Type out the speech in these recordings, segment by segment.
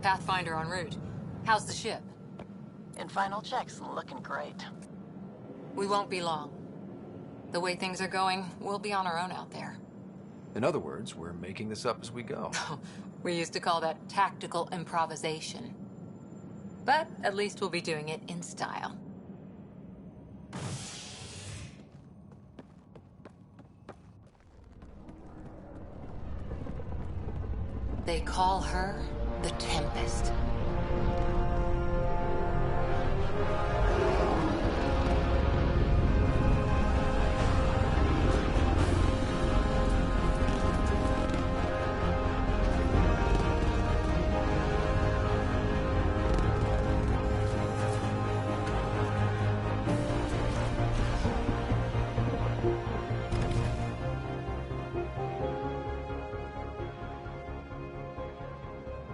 Pathfinder en route. How's the ship? In final checks, looking great. We won't be long. The way things are going, we'll be on our own out there. In other words, we're making this up as we go. We used to call that tactical improvisation. But at least we'll be doing it in style. They call her the Tempest.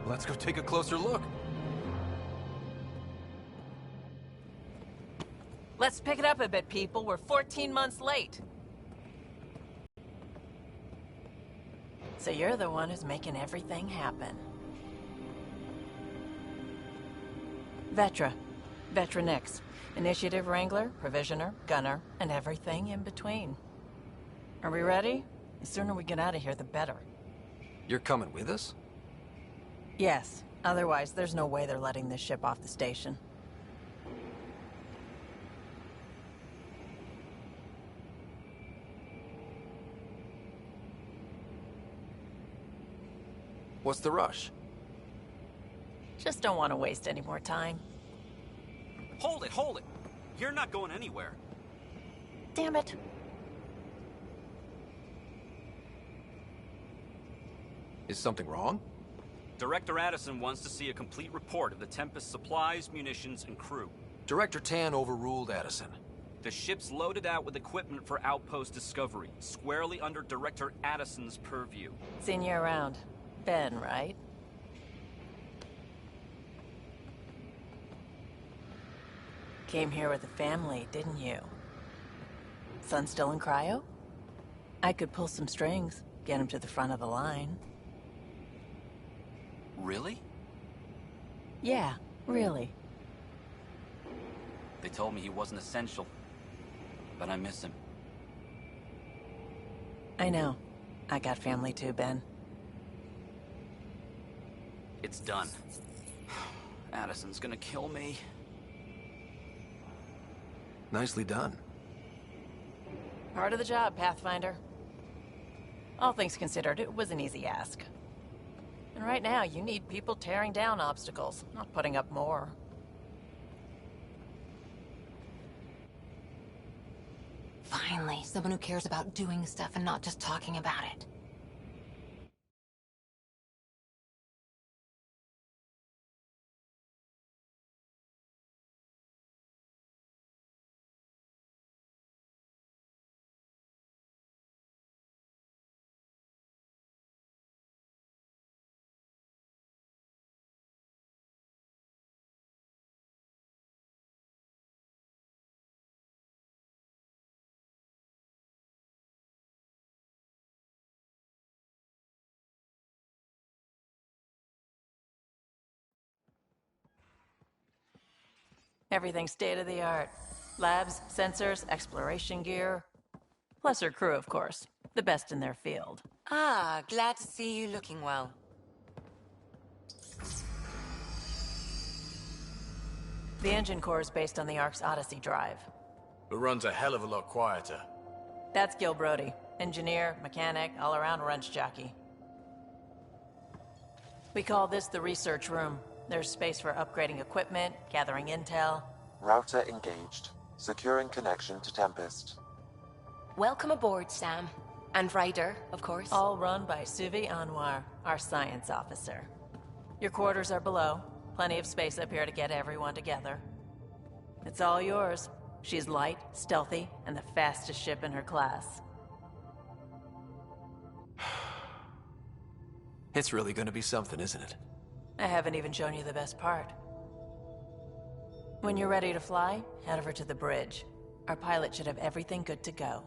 Let's go take a closer look. Let's pick it up a bit, people. We're 14 months late. So you're the one who's making everything happen. Vetra. Vetra Nix. Initiative Wrangler, Provisioner, Gunner, and everything in between. Are we ready? The sooner we get out of here, the better. You're coming with us? Yes. Otherwise, there's no way they're letting this ship off the station. What's the rush? Just don't want to waste any more time. Hold it, hold it! You're not going anywhere. Damn it. Is something wrong? Director Addison wants to see a complete report of the Tempest's supplies, munitions, and crew. Director Tan overruled Addison. The ship's loaded out with equipment for outpost discovery, squarely under Director Addison's purview. Seen you around. Ben, right? Came here with a family, didn't you? Son still in cryo? I could pull some strings, get him to the front of the line. Really? Yeah, really. They told me he wasn't essential, but I miss him. I know. I got family too, Ben. It's done. Addison's gonna kill me. Nicely done. Part of the job, Pathfinder. All things considered, it was an easy ask. And right now, you need people tearing down obstacles, not putting up more. Finally, someone who cares about doing stuff and not just talking about it. Everything state-of-the-art. Labs, sensors, exploration gear. Plus her crew, of course. The best in their field. Ah, glad to see you looking well. The engine core is based on the Ark's Odyssey drive. It runs a hell of a lot quieter. That's Gil Brody. Engineer, mechanic, all-around wrench jockey. We call this the research room. There's space for upgrading equipment, gathering intel. Router engaged. Securing connection to Tempest. Welcome aboard, Sam. And Ryder, of course. All run by Suvi Anwar, our science officer. Your quarters are below. Plenty of space up here to get everyone together. It's all yours. She's light, stealthy, and the fastest ship in her class. It's really gonna be something, isn't it? I haven't even shown you the best part. When you're ready to fly, head over to the bridge. Our pilot should have everything good to go.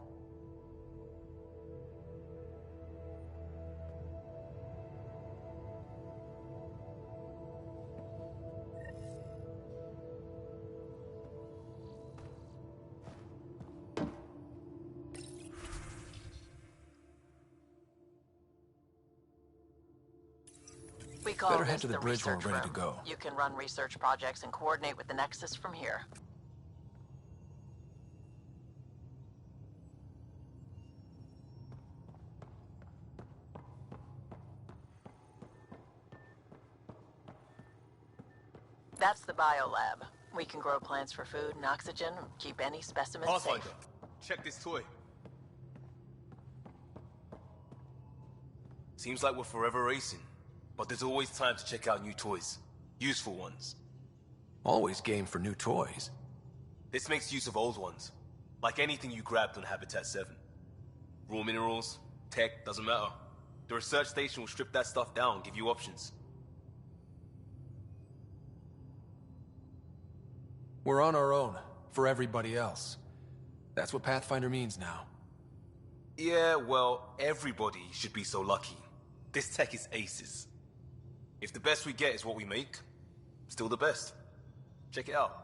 We call Better head this to the bridge when research we're ready room. to go. You can run research projects and coordinate with the Nexus from here. That's the biolab. We can grow plants for food and oxygen, keep any specimen Pathfinder, safe. check this toy. Seems like we're forever racing, but there's always time to check out new toys. Useful ones. Always game for new toys. This makes use of old ones. Like anything you grabbed on Habitat 7. Raw minerals, tech, doesn't matter. The research station will strip that stuff down, give you options. We're on our own, for everybody else. That's what Pathfinder means now. Yeah, well, everybody should be so lucky. This tech is aces. If the best we get is what we make, still the best. Check it out.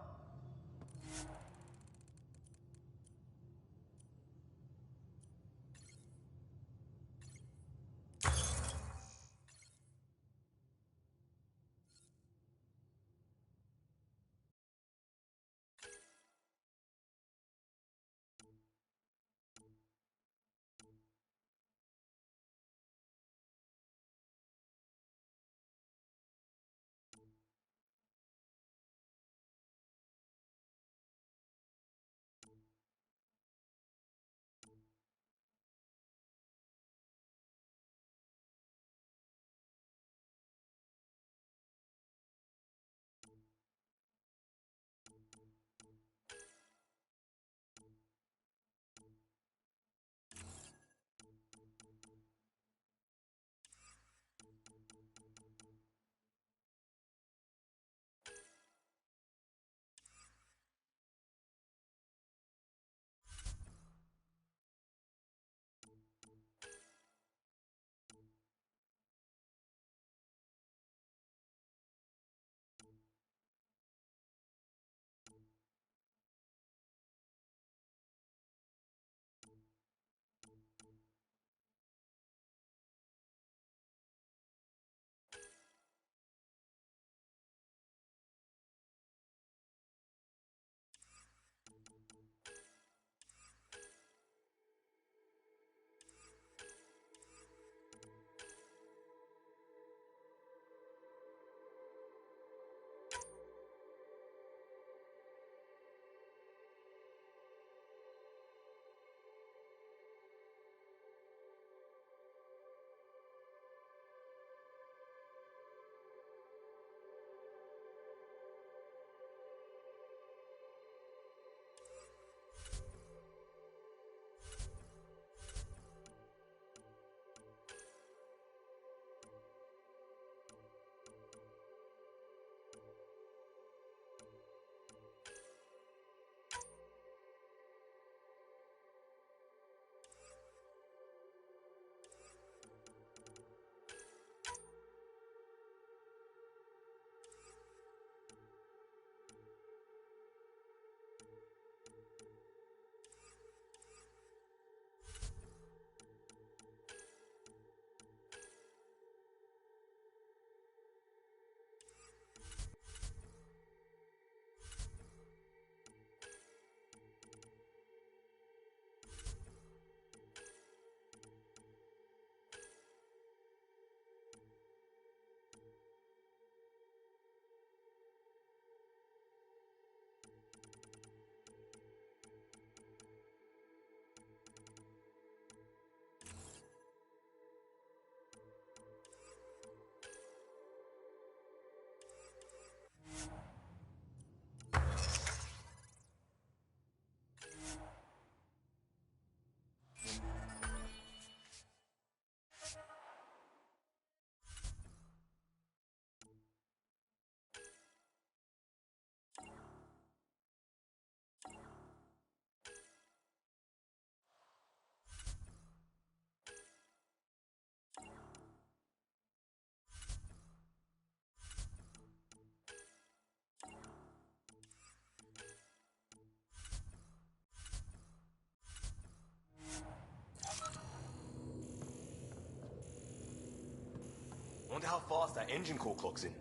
Wonder how fast that engine core clocks in.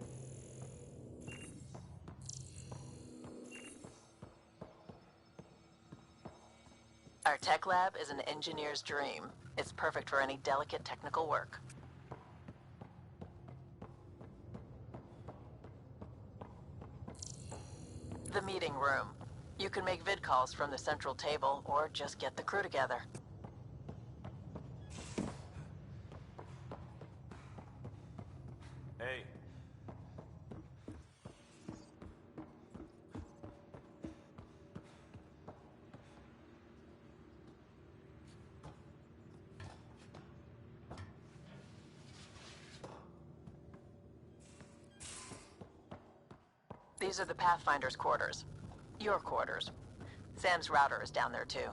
Our tech lab is an engineer's dream. It's perfect for any delicate technical work. The meeting room. You can make vid calls from the central table or just get the crew together. Hey. These are the Pathfinder's quarters. Your quarters. Sam's router is down there too.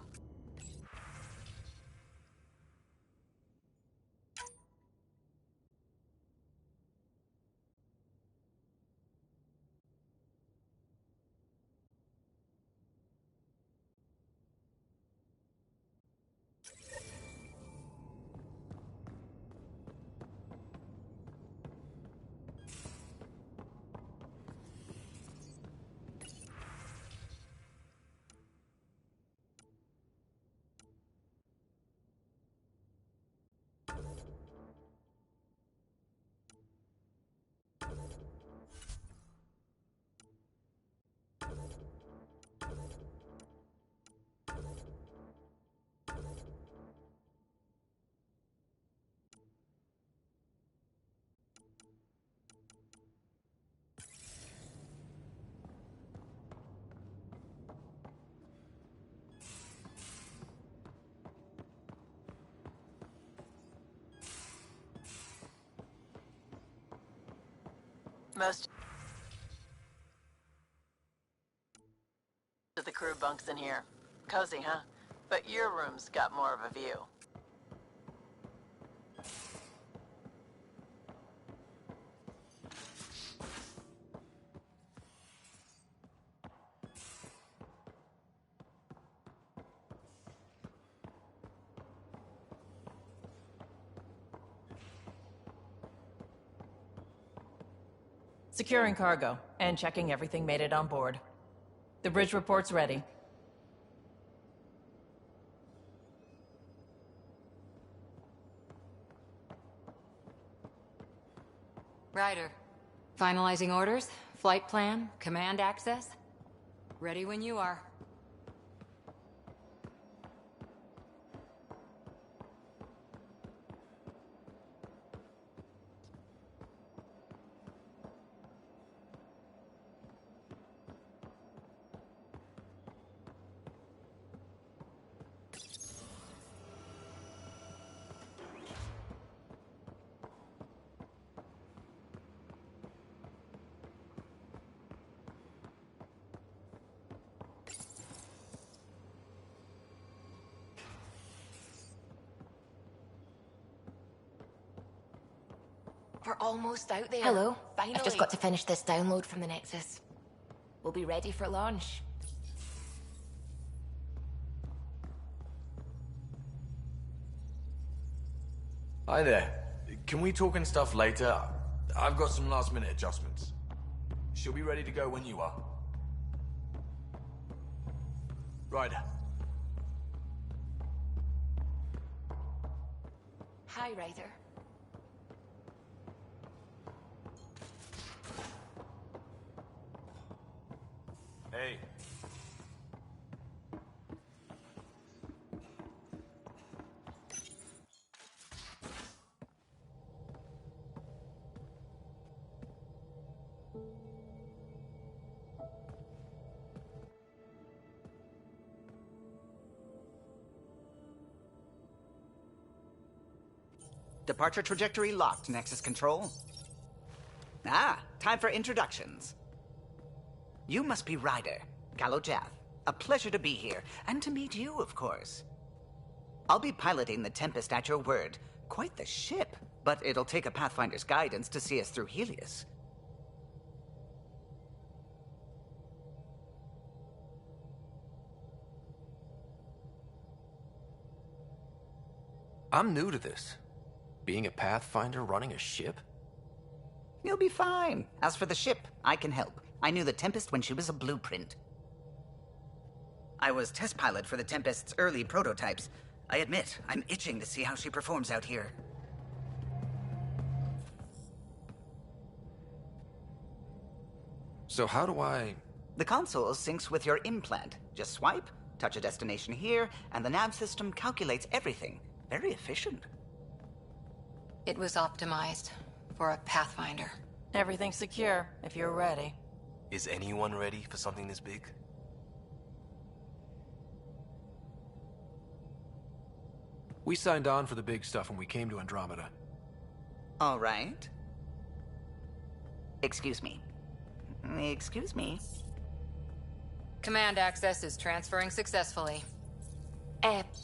Most of the crew bunks in here. Cozy, huh? But your room's got more of a view. Securing cargo and checking everything made it on board. The bridge report's ready. Ryder, finalizing orders, flight plan, command access. Ready when you are. We're almost out there. Hello. Finally. I've just got to finish this download from the Nexus. We'll be ready for launch. Hi there. Can we talk and stuff later? I've got some last-minute adjustments. She'll be ready to go when you are. Ryder. Hi, Ryder. Hey. Departure trajectory locked, Nexus Control. Ah, time for introductions. You must be Ryder, Kalojath. A pleasure to be here, and to meet you, of course. I'll be piloting the Tempest at your word. Quite the ship, but it'll take a Pathfinder's guidance to see us through Helios. I'm new to this. Being a Pathfinder running a ship? You'll be fine. As for the ship, I can help. I knew the Tempest when she was a blueprint. I was test pilot for the Tempest's early prototypes. I admit, I'm itching to see how she performs out here. So how do I... The console syncs with your implant. Just swipe, touch a destination here, and the nav system calculates everything. Very efficient. It was optimized for a Pathfinder. Everything's secure, if you're ready. Is anyone ready for something this big? We signed on for the big stuff when we came to Andromeda. All right. Excuse me. Excuse me. Command access is transferring successfully.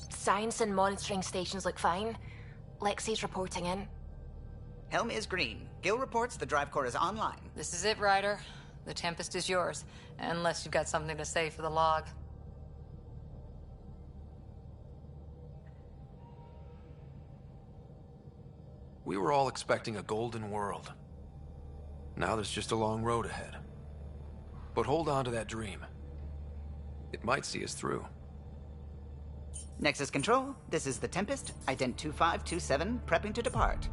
Science and monitoring stations look fine. Lexi's reporting in. Helm is green. Gil reports the drive core is online. This is it, Ryder. The Tempest is yours, unless you've got something to say for the log. We were all expecting a golden world. Now there's just a long road ahead. But hold on to that dream. It might see us through. Nexus Control, this is the Tempest, Ident 2527, prepping to depart.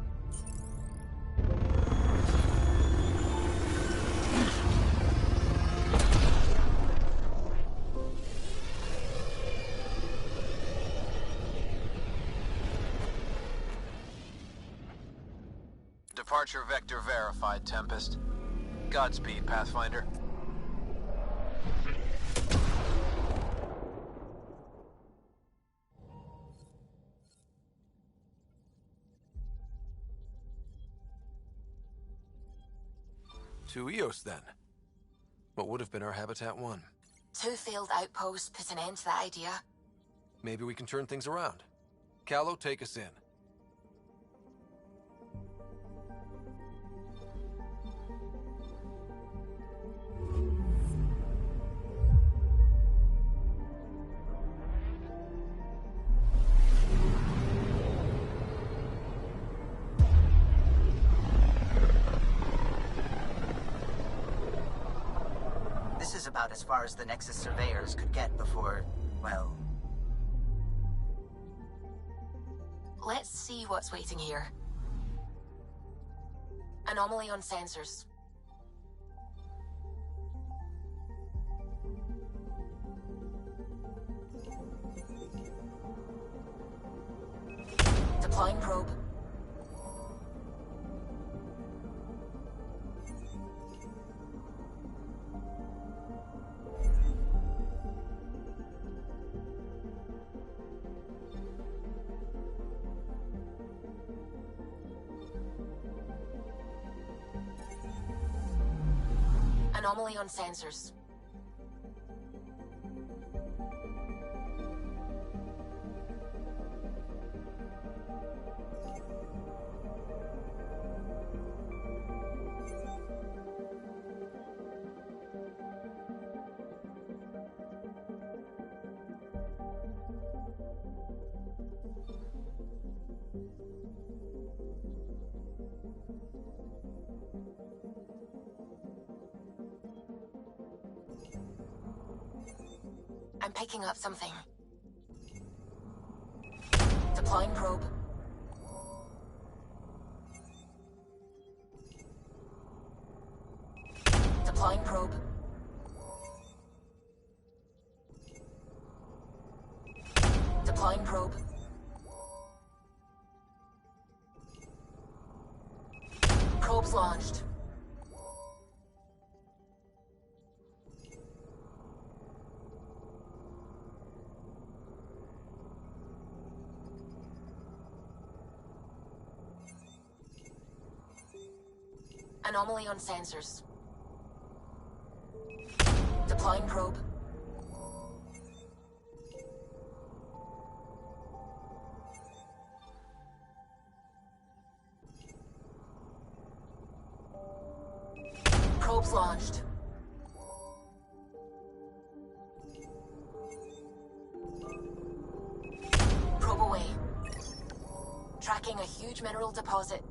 Departure vector verified, Tempest. Godspeed, Pathfinder. To Eos, then. What would have been our Habitat 1? 2 failed outposts put an end to that idea. Maybe we can turn things around. Callow, take us in. This is about as far as the Nexus surveyors could get before, well... Let's see what's waiting here. Anomaly on sensors. Deploying probe. Anomaly on sensors. I'm picking up something. Deploying probe. Deploying probe. Deploying probe. Probe's launched. Anomaly on sensors. Deploying probe. Probe's launched. Probe away. Tracking a huge mineral deposit.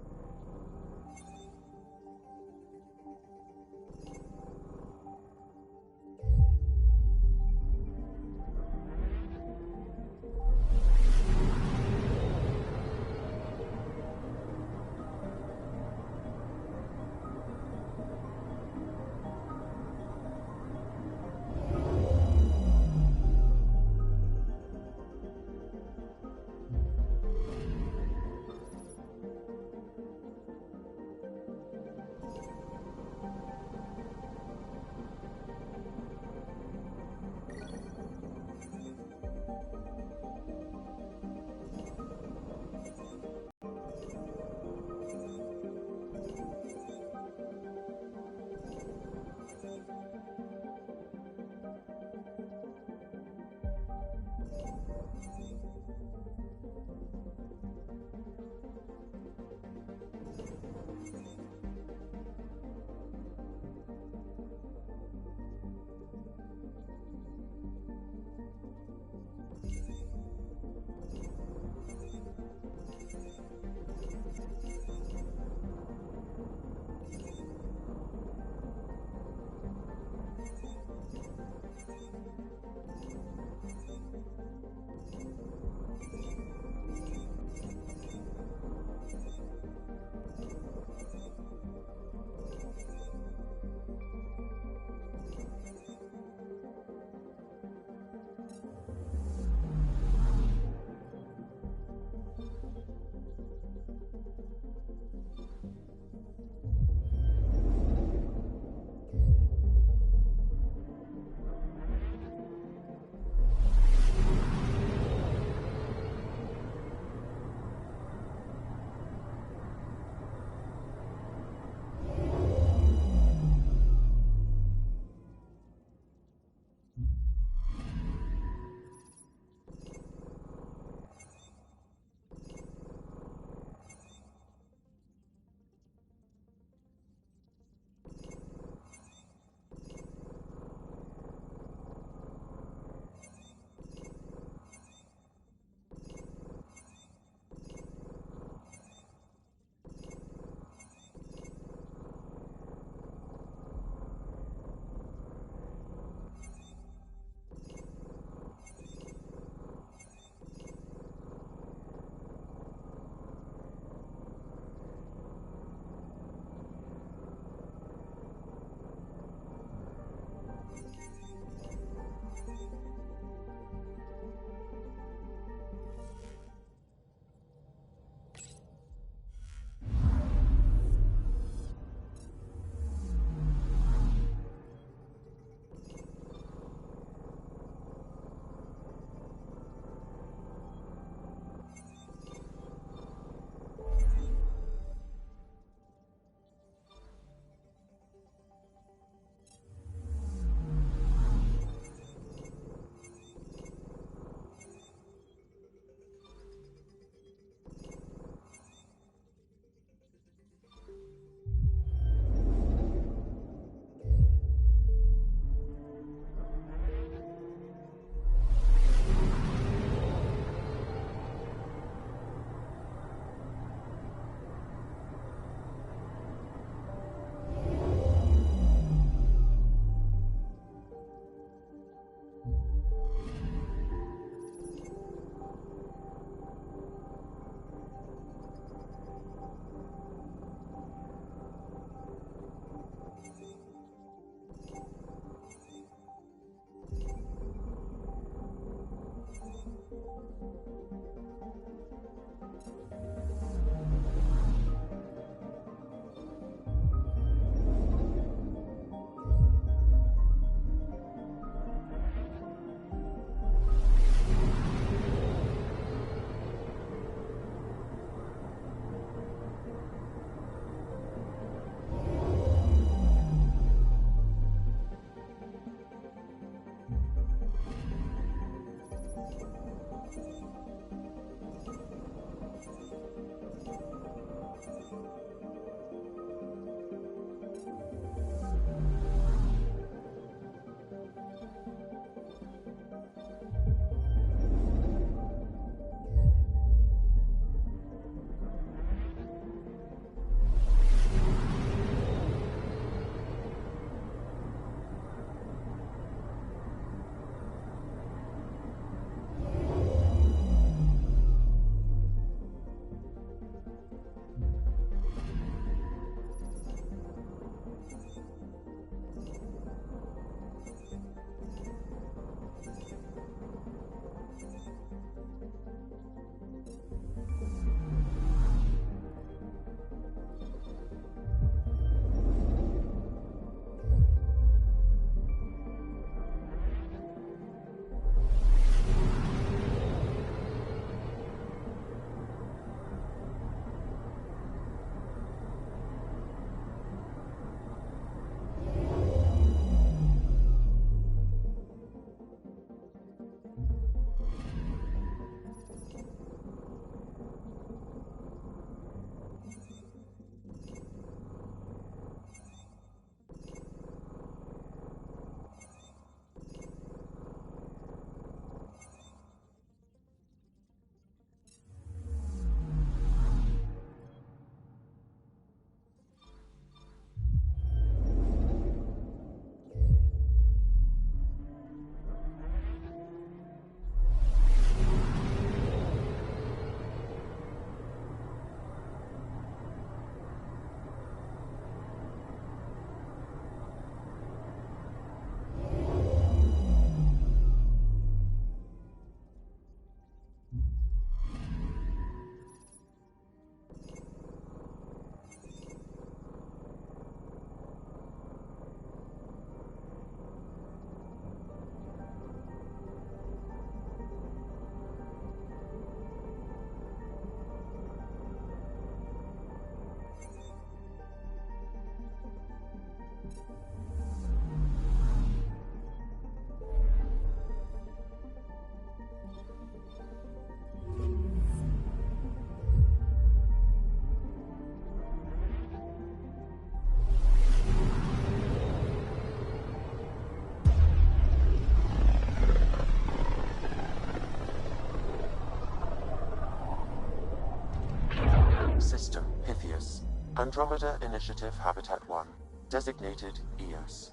System Pythias. Andromeda Initiative Habitat 1. Designated EOS.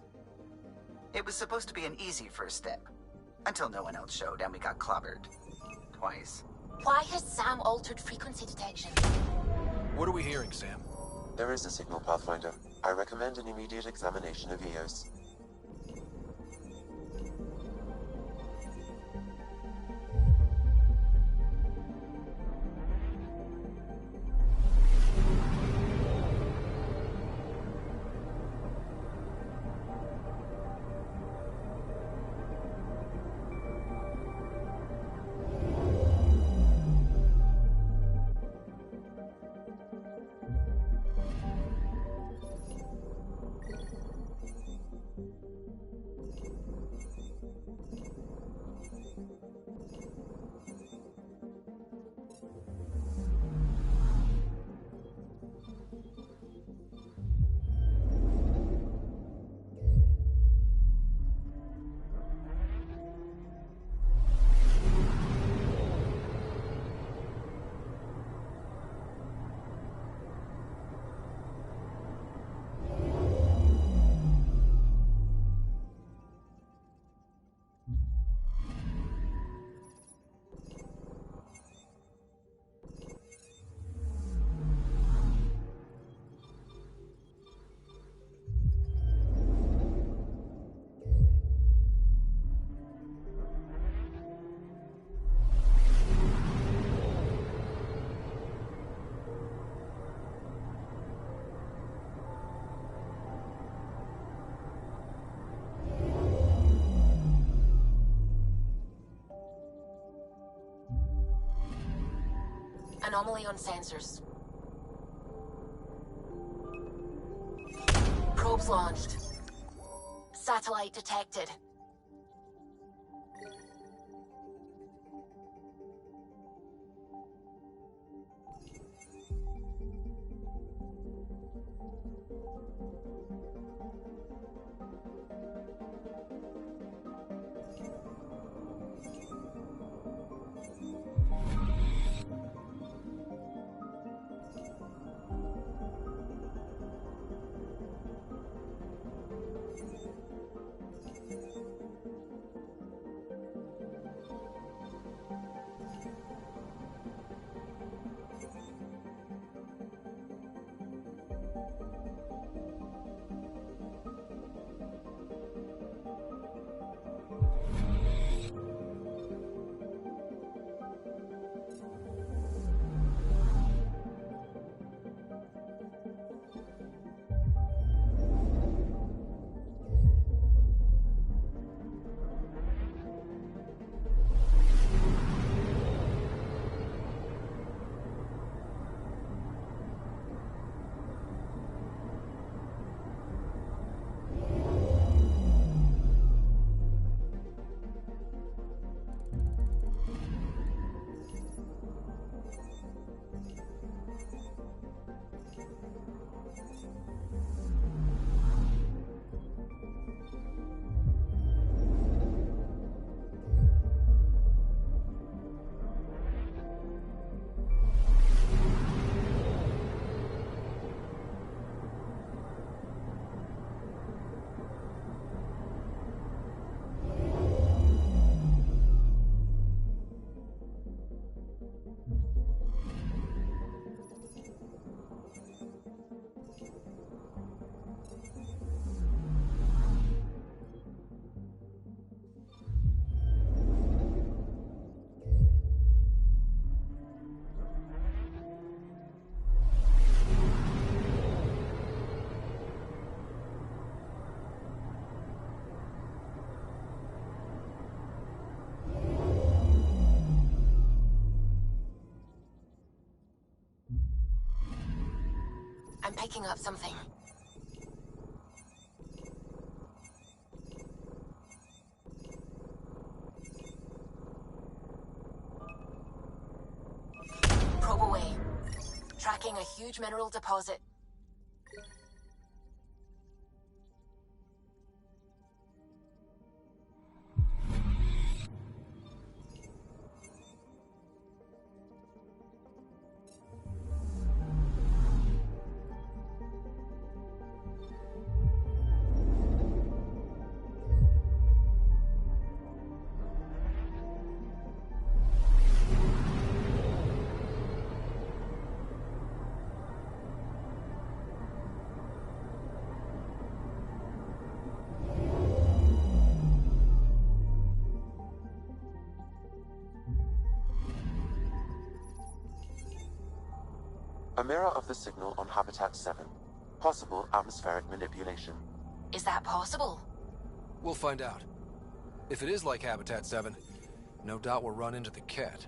It was supposed to be an easy first step. Until no one else showed and we got clobbered. Twice. Why has Sam altered frequency detection? What are we hearing, Sam? There is a signal, Pathfinder. I recommend an immediate examination of EOS. Anomaly on sensors. Probes launched. Satellite detected. I'm picking up something. Probe away. Tracking a huge mineral deposit. A mirror of the signal on Habitat 7. Possible atmospheric manipulation. Is that possible? We'll find out. If it is like Habitat 7, no doubt we'll run into the cat.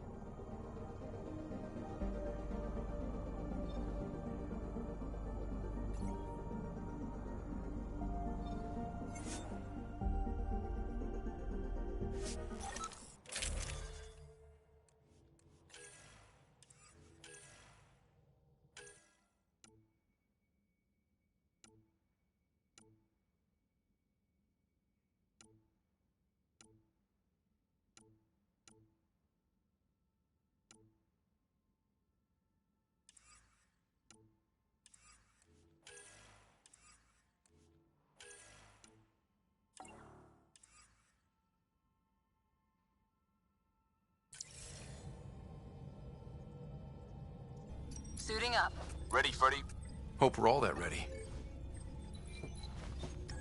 Suiting up. Ready, Freddy? Hope we're all that ready.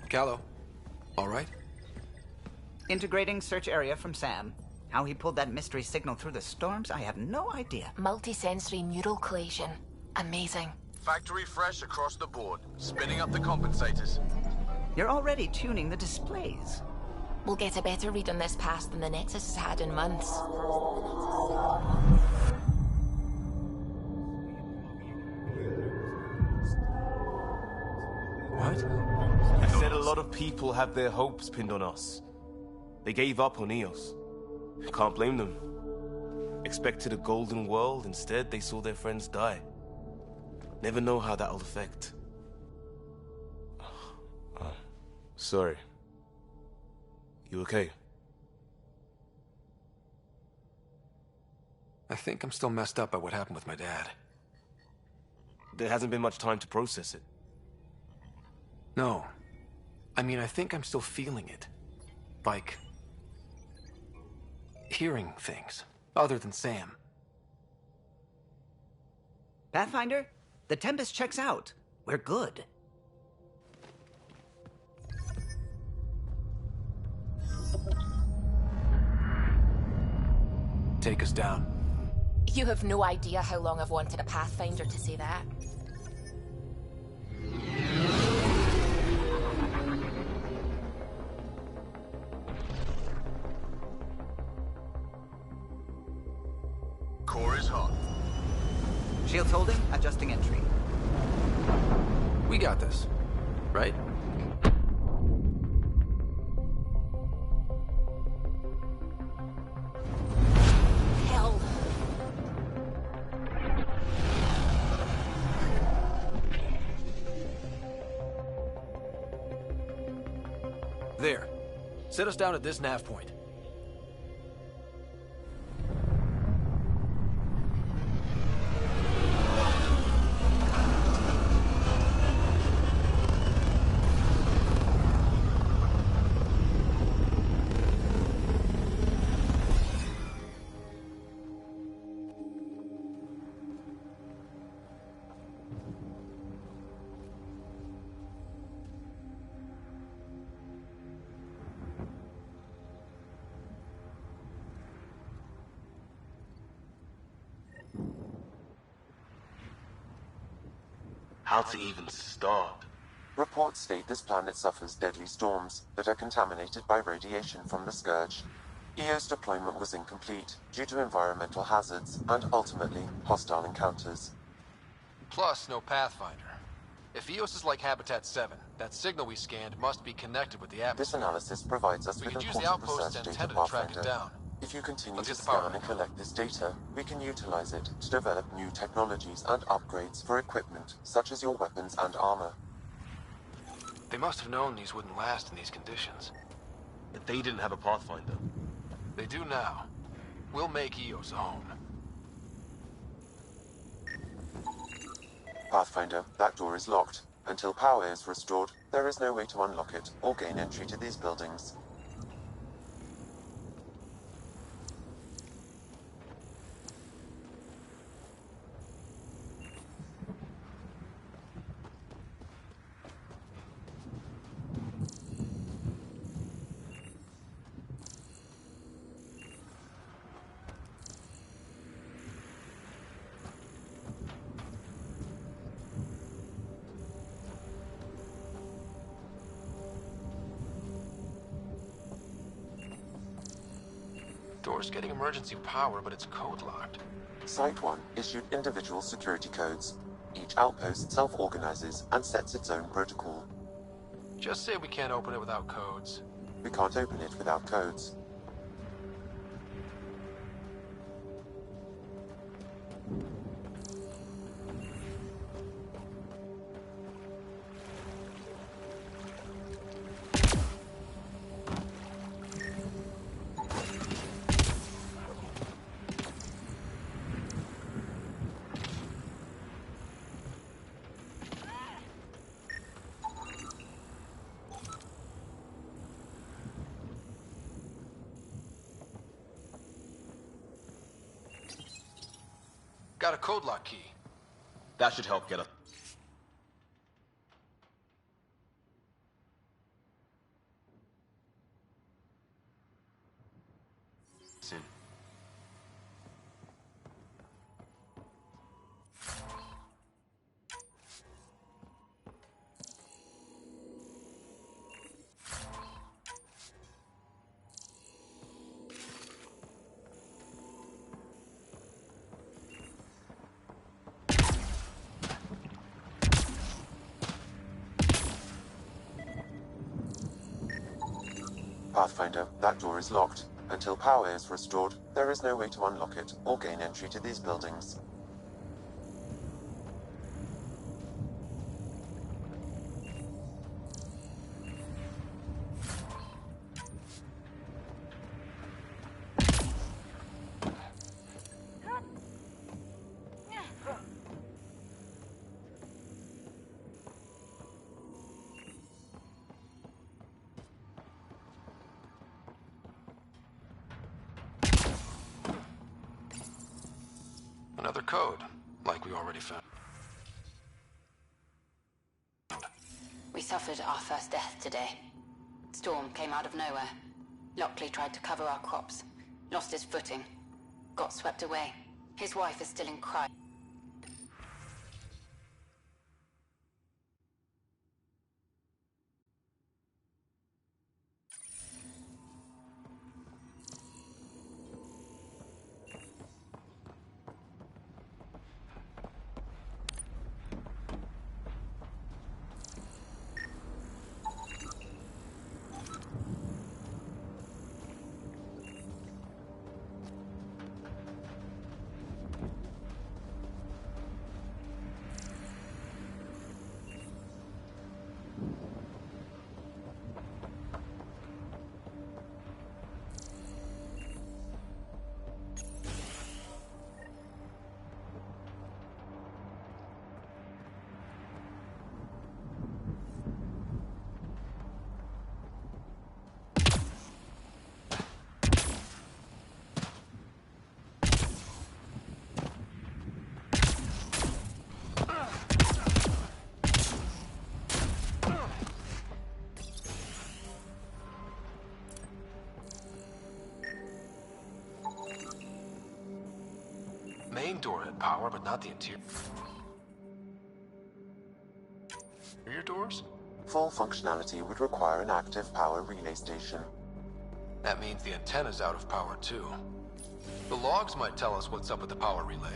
Callow, all right? Integrating search area from Sam. How he pulled that mystery signal through the storms, I have no idea. Multisensory neural collation. Amazing. Factory fresh across the board. Spinning up the compensators. You're already tuning the displays. We'll get a better read on this pass than the Nexus has had in months. right? I said a lot of people have their hopes pinned on us. They gave up on Eos. Can't blame them. Expected a golden world, instead they saw their friends die. Never know how that'll affect. Sorry. You okay? I think I'm still messed up by what happened with my dad. There hasn't been much time to process it. No. I mean, I think I'm still feeling it. Like... hearing things, other than Sam. Pathfinder, the Tempest checks out. We're good. Take us down. You have no idea how long I've wanted a Pathfinder to say that. Core is hot. Shields holding, adjusting entry. We got this, right? Hell. There. Set us down at this nav point. How to even start? Reports state this planet suffers deadly storms that are contaminated by radiation from the Scourge. EO's deployment was incomplete due to environmental hazards and ultimately hostile encounters. Plus, no Pathfinder. If EOS is like Habitat 7, that signal we scanned must be connected with the This atmosphere. analysis provides us We with could use the important outpost's research antenna data, to track it Pathfinder. down. If you continue Let's to get the power scan and back. collect this data, we can utilize it to develop new technologies and upgrades for equipment, such as your weapons and armor. They must have known these wouldn't last in these conditions. But they didn't have a Pathfinder. They do now. We'll make EOS a home. Pathfinder, that door is locked. Until power is restored, there is no way to unlock it or gain entry to these buildings. Door's getting emergency power, but it's code locked. Site 1 issued individual security codes. Each outpost self-organizes and sets its own protocol. Just say we can't open it without codes. We can't open it without codes. Got a code lock key. That should help get us. In. Pathfinder, that door is locked. Until power is restored, there is no way to unlock it or gain entry to these buildings. Another code, like we already found. We suffered our first death today. Storm came out of nowhere. Lockley tried to cover our crops. Lost his footing. Got swept away. His wife is still in cry. Main door had power, but not the interior doors? Full functionality would require an active power relay station. That means the antenna's out of power too. The logs might tell us what's up with the power relay.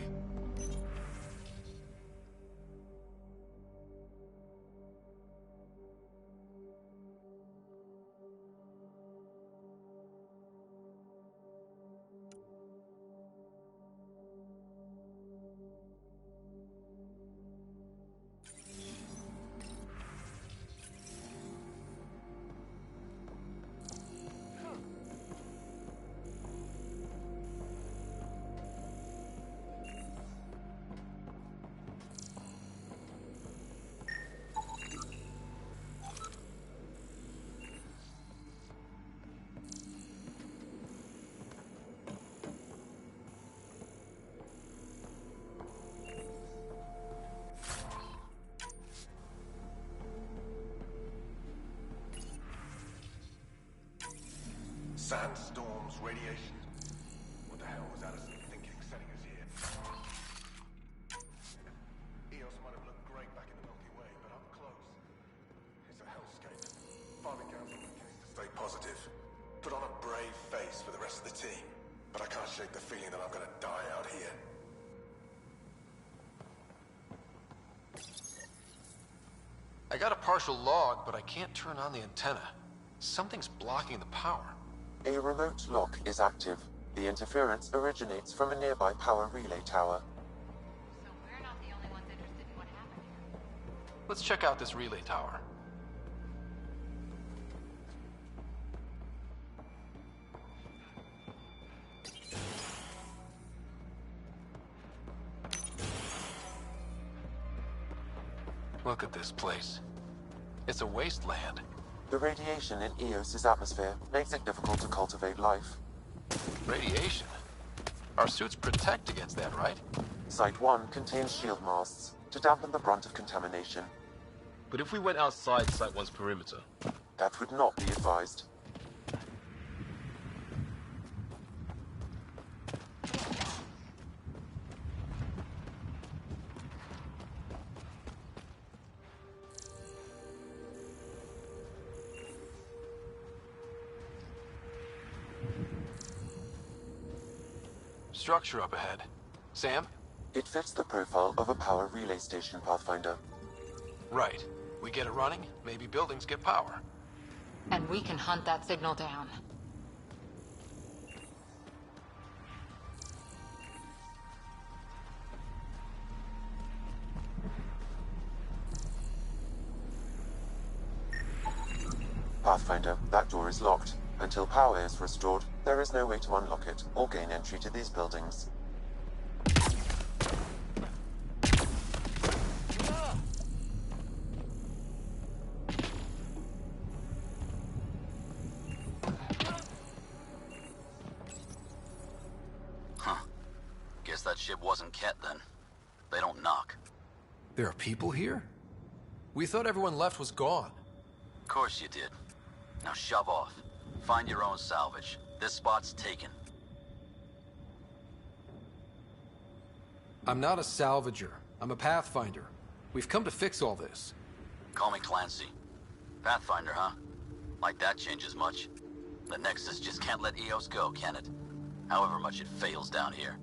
Sandstorms, radiation. What the hell was Addison thinking sending us here? Eos might have looked great back in the Milky Way, but up close, it's a hellscape. Farming Council case to stay positive. Put on a brave face for the rest of the team. But I can't shake the feeling that I'm gonna die out here. I got a partial log, but I can't turn on the antenna. Something's blocking the power. A remote lock is active. The interference originates from a nearby power relay tower. So we're not the only ones interested in what happened here. Let's check out this relay tower. Look at this place. It's a wasteland. The radiation in Eos's atmosphere makes it difficult to cultivate life. Radiation? Our suits protect against that, right? Site 1 contains shield masts to dampen the brunt of contamination. But if we went outside Site 1's perimeter? That would not be advised. Structure up ahead. Sam? It fits the profile of a power relay station, Pathfinder. Right. We get it running, maybe buildings get power. and we can hunt that signal down. Pathfinder, that door is locked. Until power is restored, there is no way to unlock it or gain entry to these buildings. Guess that ship wasn't Ket then. They don't knock. There are people here? We thought everyone left was gone. Of course you did. Now shove off. Find your own salvage. This spot's taken. I'm not a salvager. I'm a Pathfinder. We've come to fix all this. Call me Clancy. Pathfinder, huh? Like that changes much. The Nexus just can't let EOS go, can it? However much it fails down here.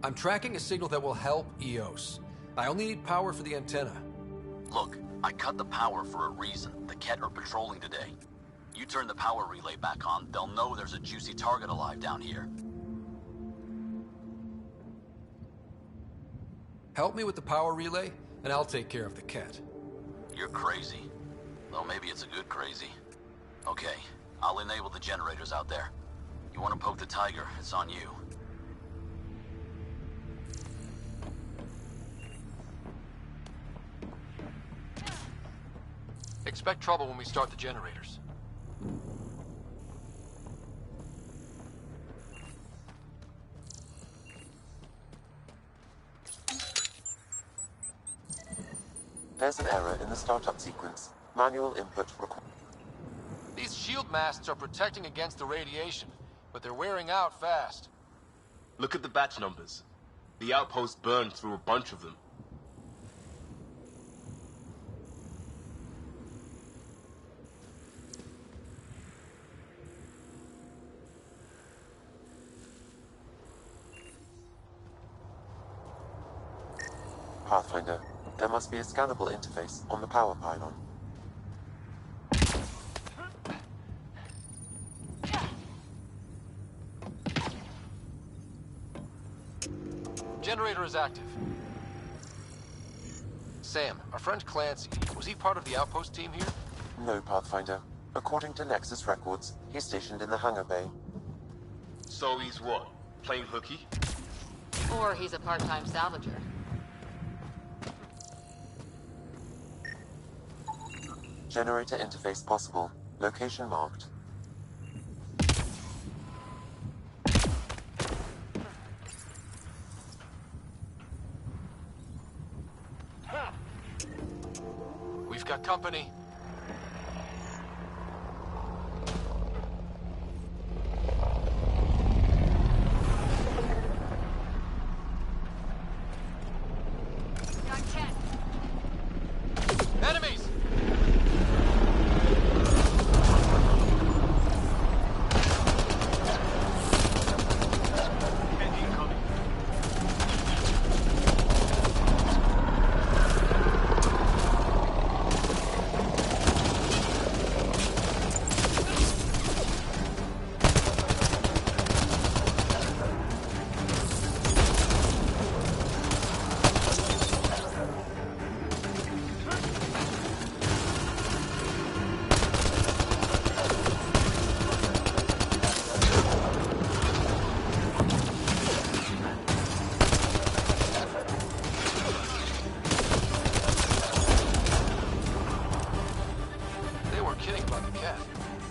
I'm tracking a signal that will help EOS. I only need power for the antenna. Look, I cut the power for a reason. The Ket are patrolling today. You turn the power relay back on, they'll know there's a juicy target alive down here. Help me with the power relay, and I'll take care of the Ket. You're crazy. Though maybe it's a good crazy. Okay, I'll enable the generators out there. You want to poke the tiger, it's on you. Expect trouble when we start the generators. There's an error in the startup sequence. Manual input required. These shield masts are protecting against the radiation, but they're wearing out fast. Look at the batch numbers. The outpost burned through a bunch of them. Pathfinder, there must be a scannable interface on the power pylon. Generator is active. Sam, our friend Clancy, was he part of the outpost team here? No, Pathfinder. According to Nexus records, he's stationed in the hangar bay. So he's what? Playing hooky? Or he's a part-time salvager. Generator interface possible. Location marked. We've got company. Enemies!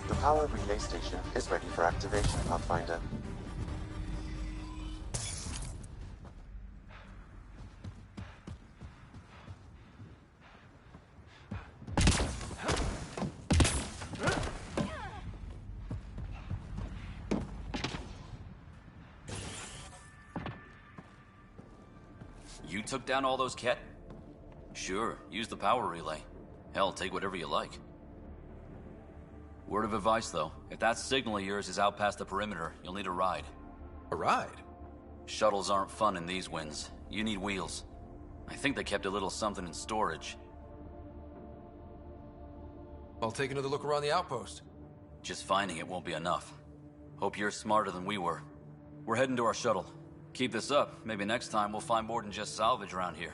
The power relay station is ready for activation, Pathfinder. You took down all those Ket? Sure, use the power relay. Hell, take whatever you like. Word of advice, though. If that signal of yours is out past the perimeter, you'll need a ride. A ride? Shuttles aren't fun in these winds. You need wheels. I think they kept a little something in storage. I'll take another look around the outpost. Just finding it won't be enough. Hope you're smarter than we were. We're heading to our shuttle. Keep this up. Maybe next time we'll find more than just salvage around here.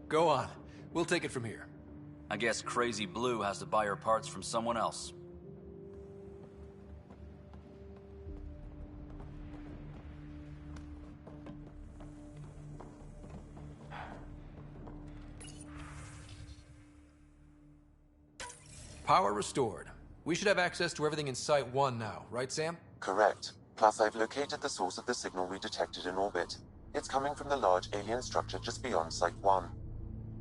Go on. We'll take it from here. I guess Crazy Blue has to buy her parts from someone else. Power restored. We should have access to everything in Site 1 now, right, Sam? Correct. Plus, I've located the source of the signal we detected in orbit. It's coming from the large alien structure just beyond Site 1.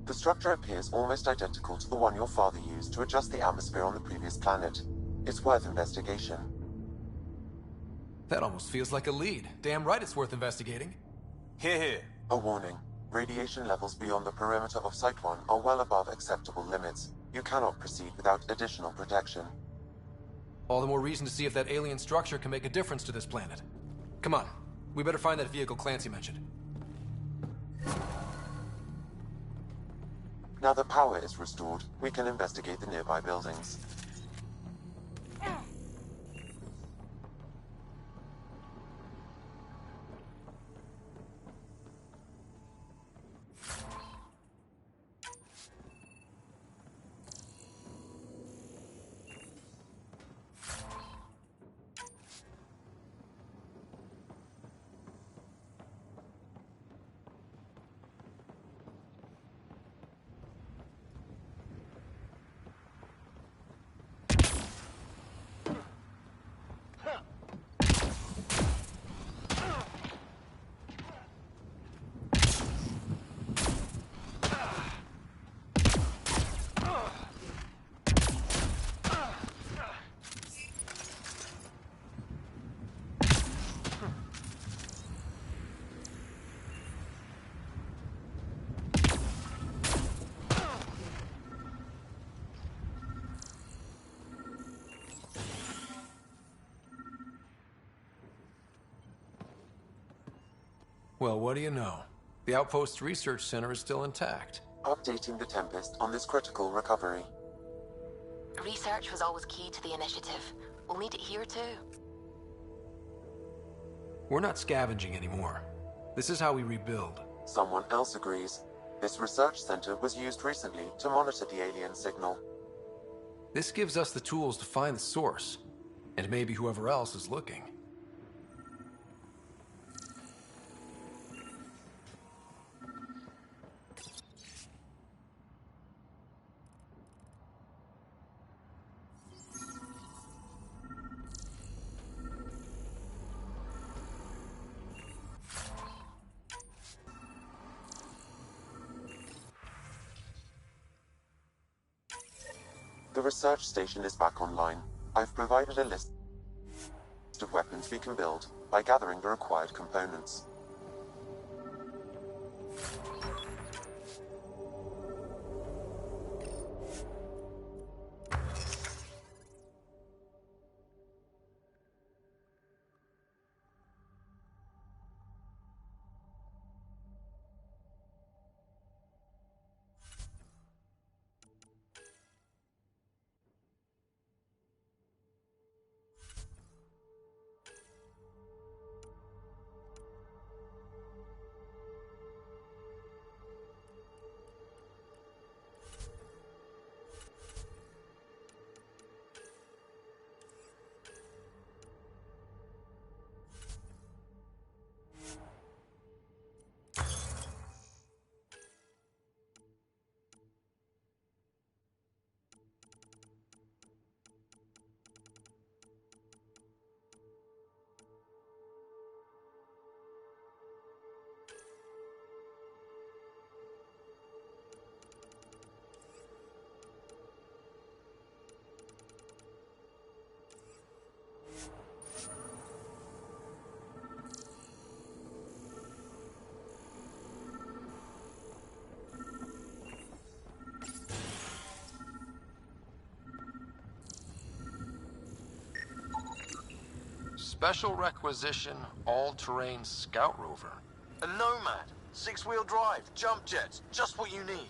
The structure appears almost identical to the one your father used to adjust the atmosphere on the previous planet. It's worth investigation. That almost feels like a lead. Damn right it's worth investigating. Here. A warning. Radiation levels beyond the perimeter of Site 1 are well above acceptable limits. You cannot proceed without additional protection. All the more reason to see if that alien structure can make a difference to this planet. Come on. We better find that vehicle Clancy mentioned. Now that power is restored, we can investigate the nearby buildings. Well, what do you know? The Outpost Research Center is still intact. Updating the Tempest on this critical recovery. Research was always key to the initiative. We'll need it here too. We're not scavenging anymore. This is how we rebuild. Someone else agrees. This research center was used recently to monitor the alien signal. This gives us the tools to find the source, and maybe whoever else is looking. The research station is back online. I've provided a list of weapons we can build by gathering the required components. Special requisition, all-terrain scout rover. A Nomad, 6-wheel drive, jump jets, just what you need.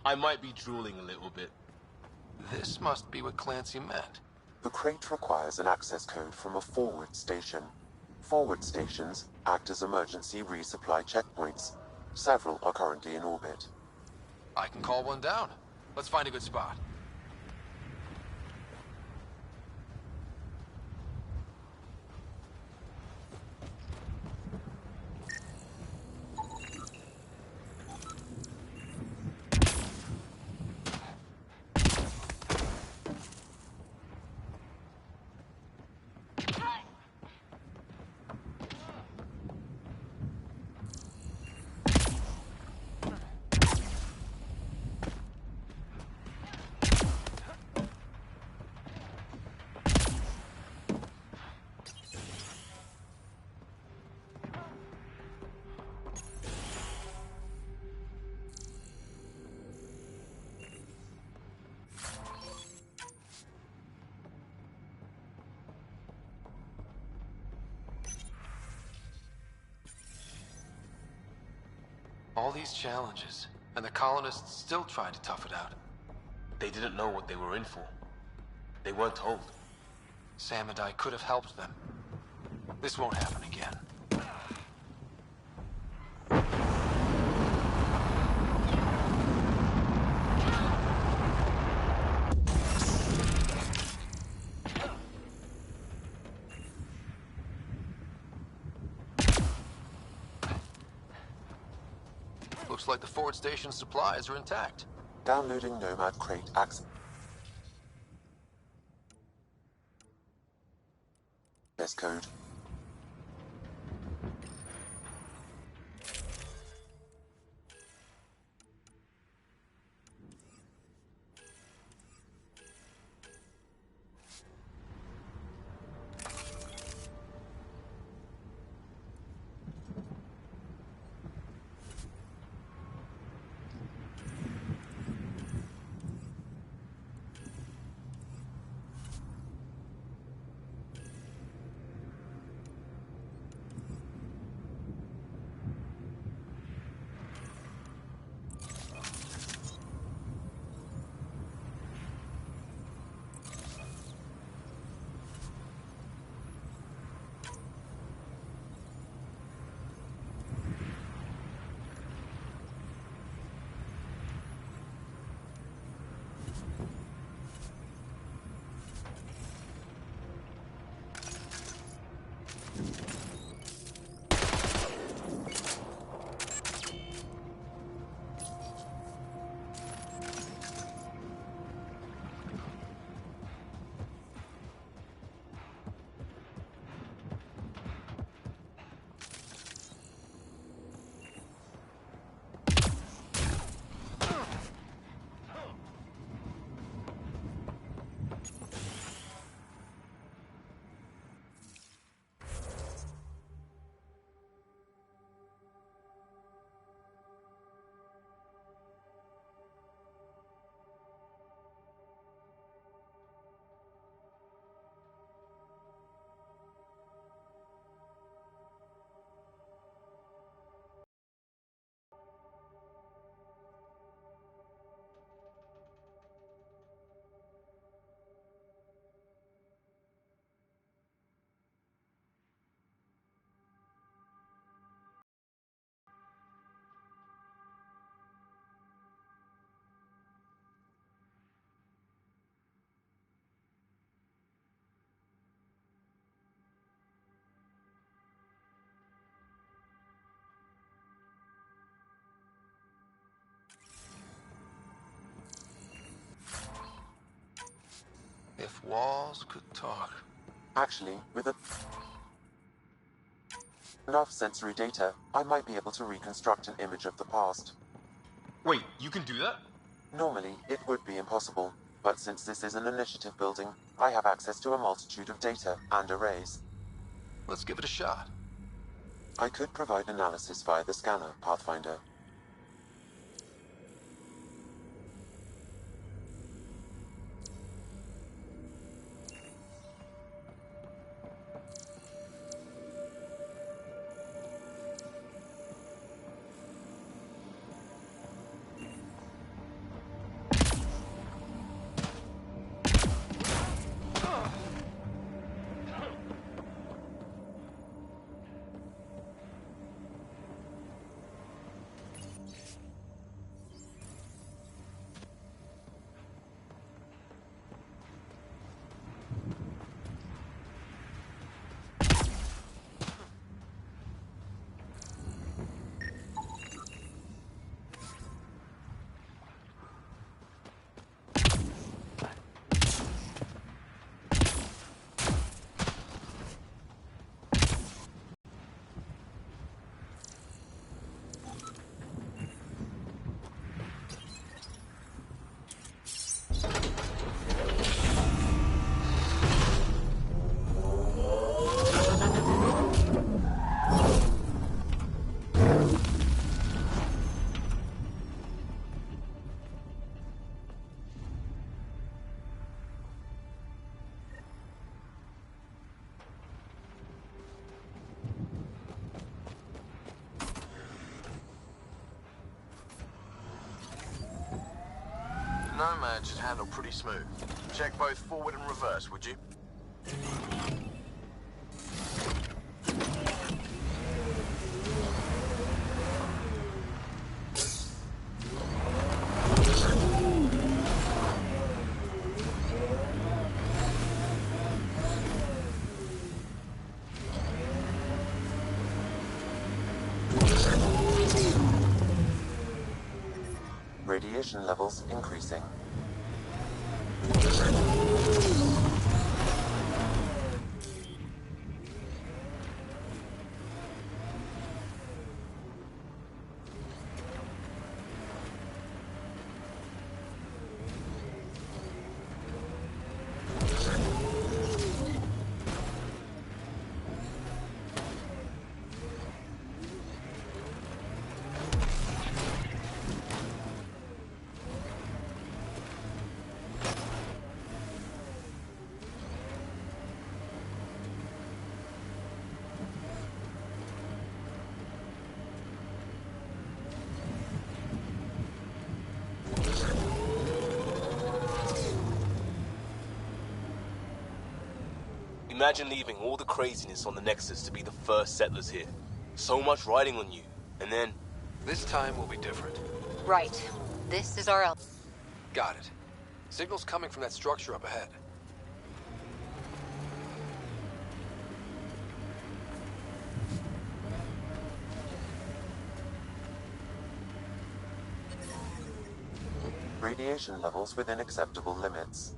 I might be drooling a little bit. This must be what Clancy meant. The crate requires an access code from a forward station. Forward stations act as emergency resupply checkpoints. Several are currently in orbit. I can call one down. Let's find a good spot. All these challenges, and the colonists still trying to tough it out. They didn't know what they were in for. They weren't told. Sam and I could have helped them. This won't happen again. Looks like the forward station supplies are intact. Downloading Nomad crate access code. If walls could talk. Actually, with enough sensory data, I might be able to reconstruct an image of the past. Wait, you can do that? Normally, it would be impossible, but since this is an initiative building, I have access to a multitude of data and arrays. Let's give it a shot. I could provide analysis via the scanner, Pathfinder. Nomad should handle pretty smooth. Check both forward and reverse, would you? Radiation levels increasing. Imagine leaving all the craziness on the Nexus to be the first settlers here. So much riding on you, and then... This time will be different. Right. This is our... Got it. Signal's coming from that structure up ahead. Radiation levels within acceptable limits.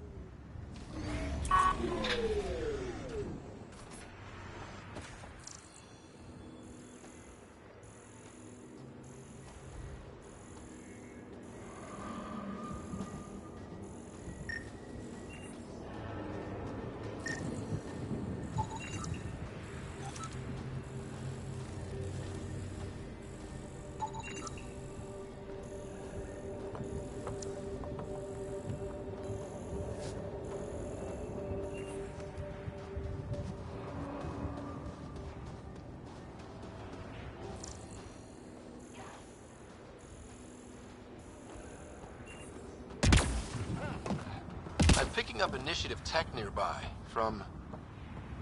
Picking up initiative tech nearby, from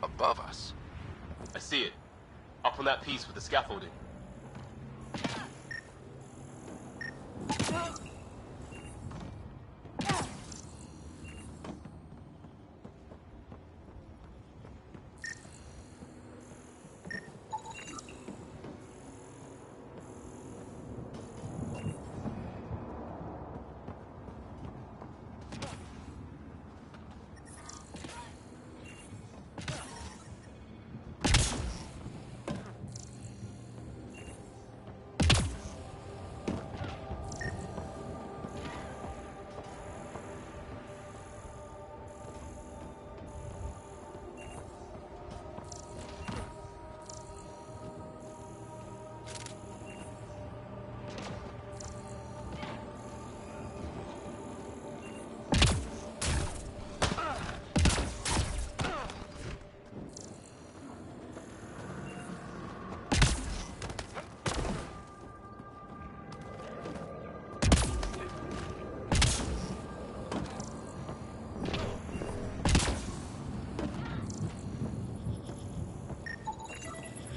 above us. I see it. Up on that piece with the scaffolding.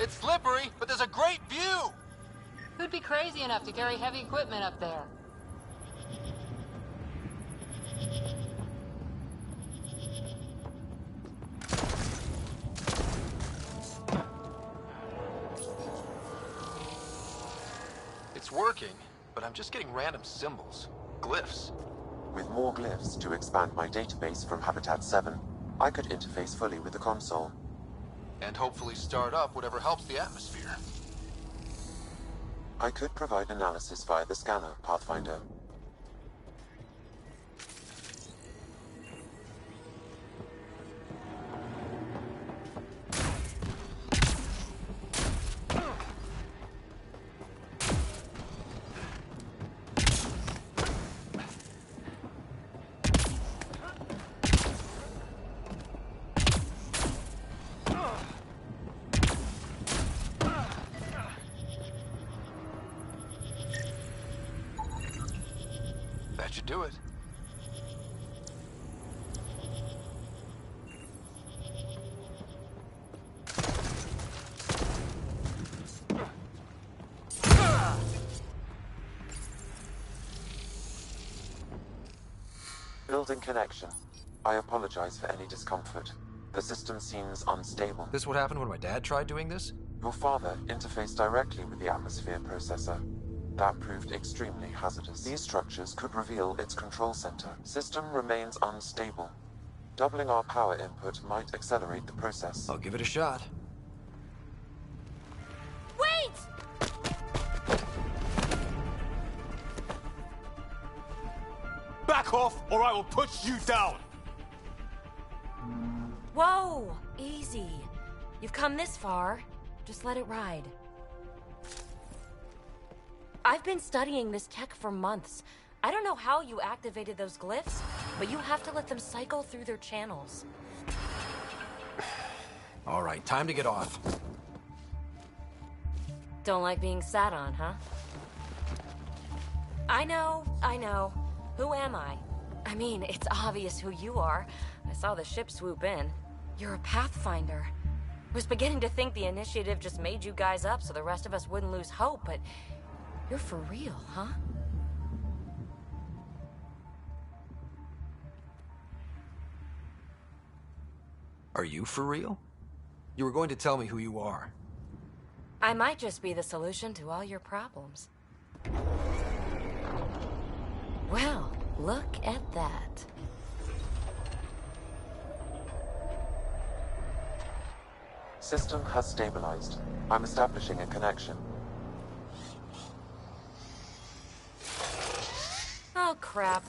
It's slippery, but there's a great view! Who'd be crazy enough to carry heavy equipment up there? It's working, but I'm just getting random symbols. Glyphs. With more glyphs to expand my database from Habitat 7, I could interface fully with the console. And hopefully start up whatever helps the atmosphere. I could provide analysis via the scanner, Pathfinder. That should do it. Losing connection. I apologize for any discomfort. The system seems unstable. This what happened when my dad tried doing this? Your father interfaced directly with the atmosphere processor. That proved extremely hazardous. These structures could reveal its control center. System remains unstable. Doubling our power input might accelerate the process. I'll give it a shot. Wait! Back off, or I will push you down! Whoa! Easy. You've come this far. Just let it ride. I've been studying this tech for months. I don't know how you activated those glyphs, but you have to let them cycle through their channels. All right, time to get off. Don't like being sat on, huh? I know. Who am I? I mean, it's obvious who you are. I saw the ship swoop in. You're a Pathfinder. Was beginning to think the initiative just made you guys up so the rest of us wouldn't lose hope, but you're for real, huh? Are you for real? You were going to tell me who you are. I might just be the solution to all your problems. Well, look at that. System has stabilized. I'm establishing a connection. Oh, crap.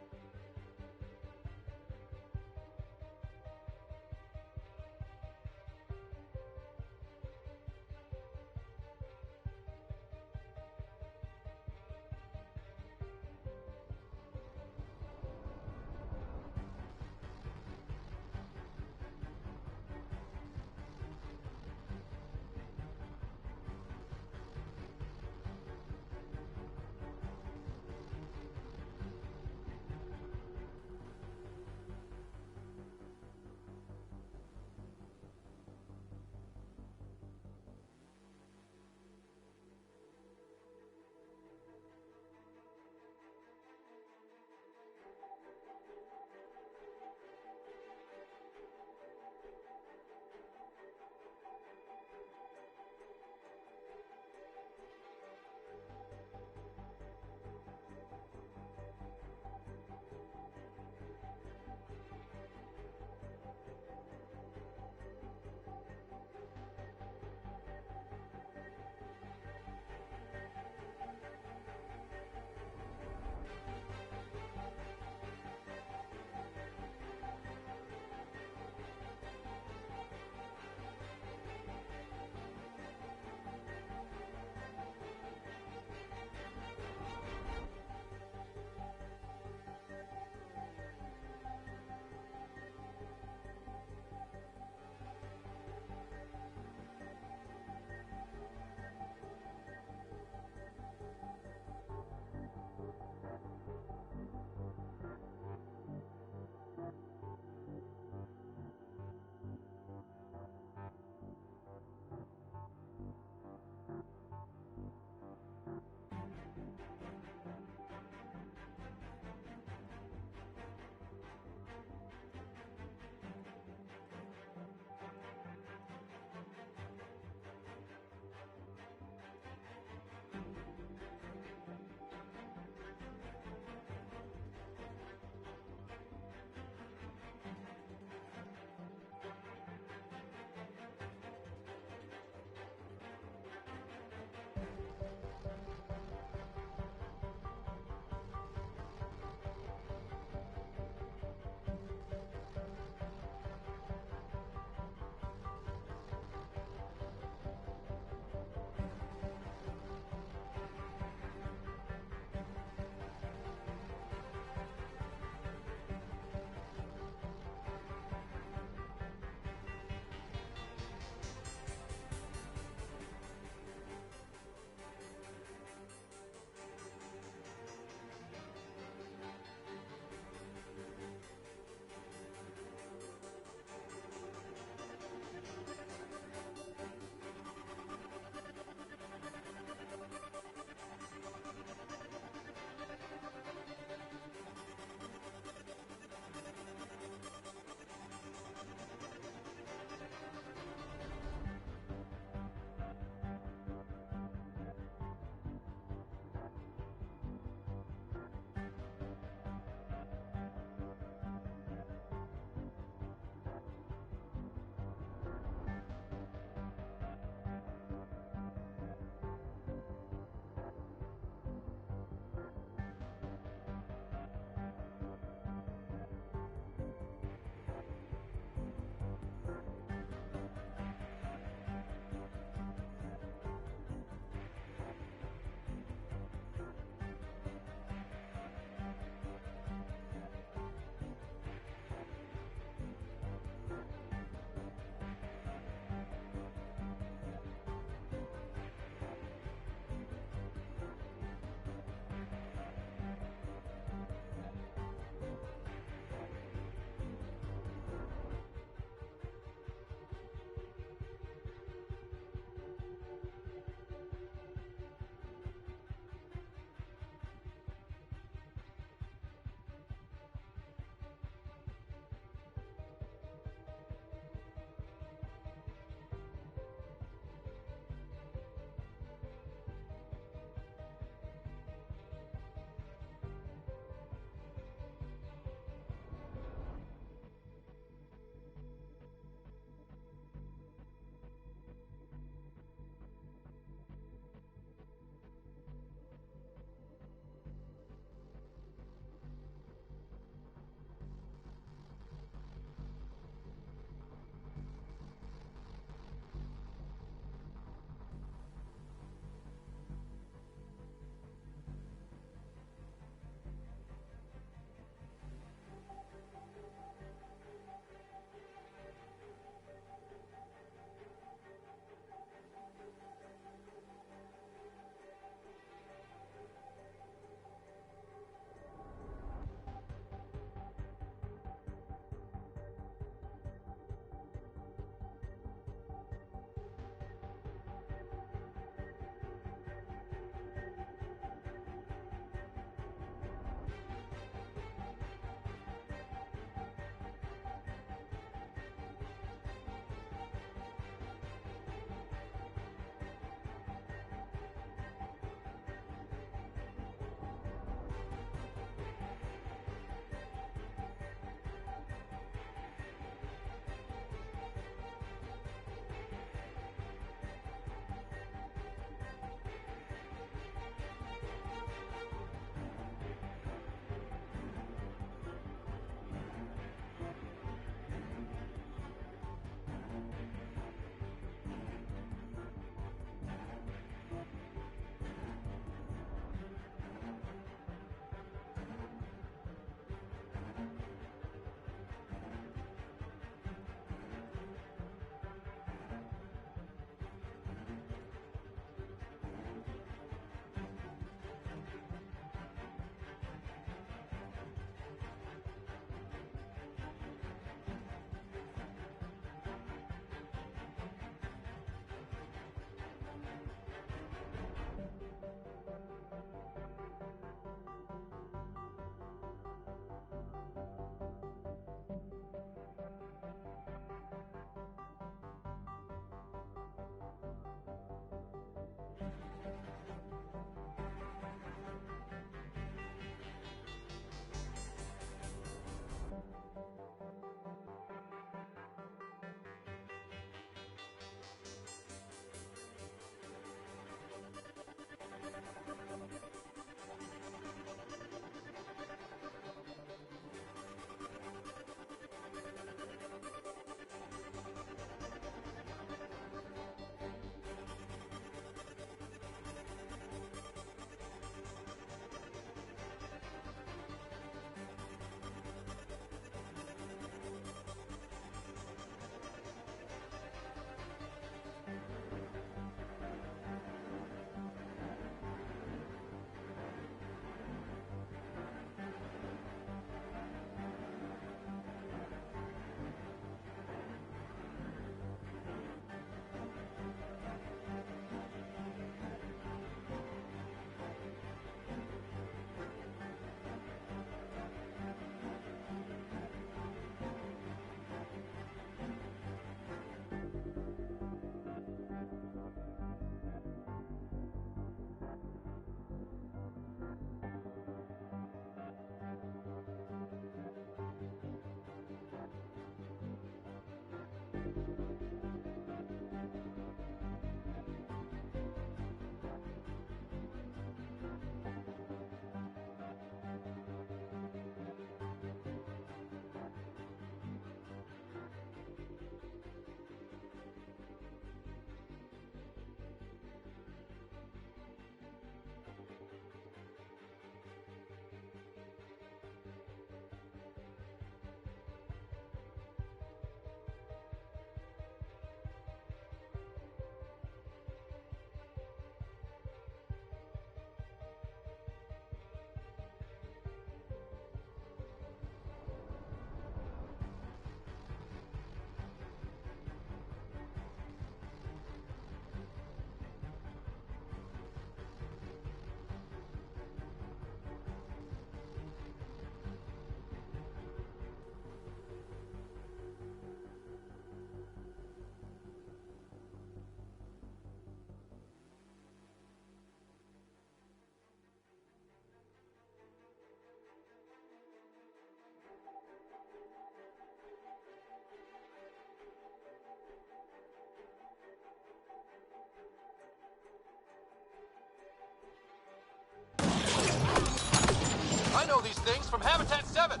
I know these things from Habitat 7.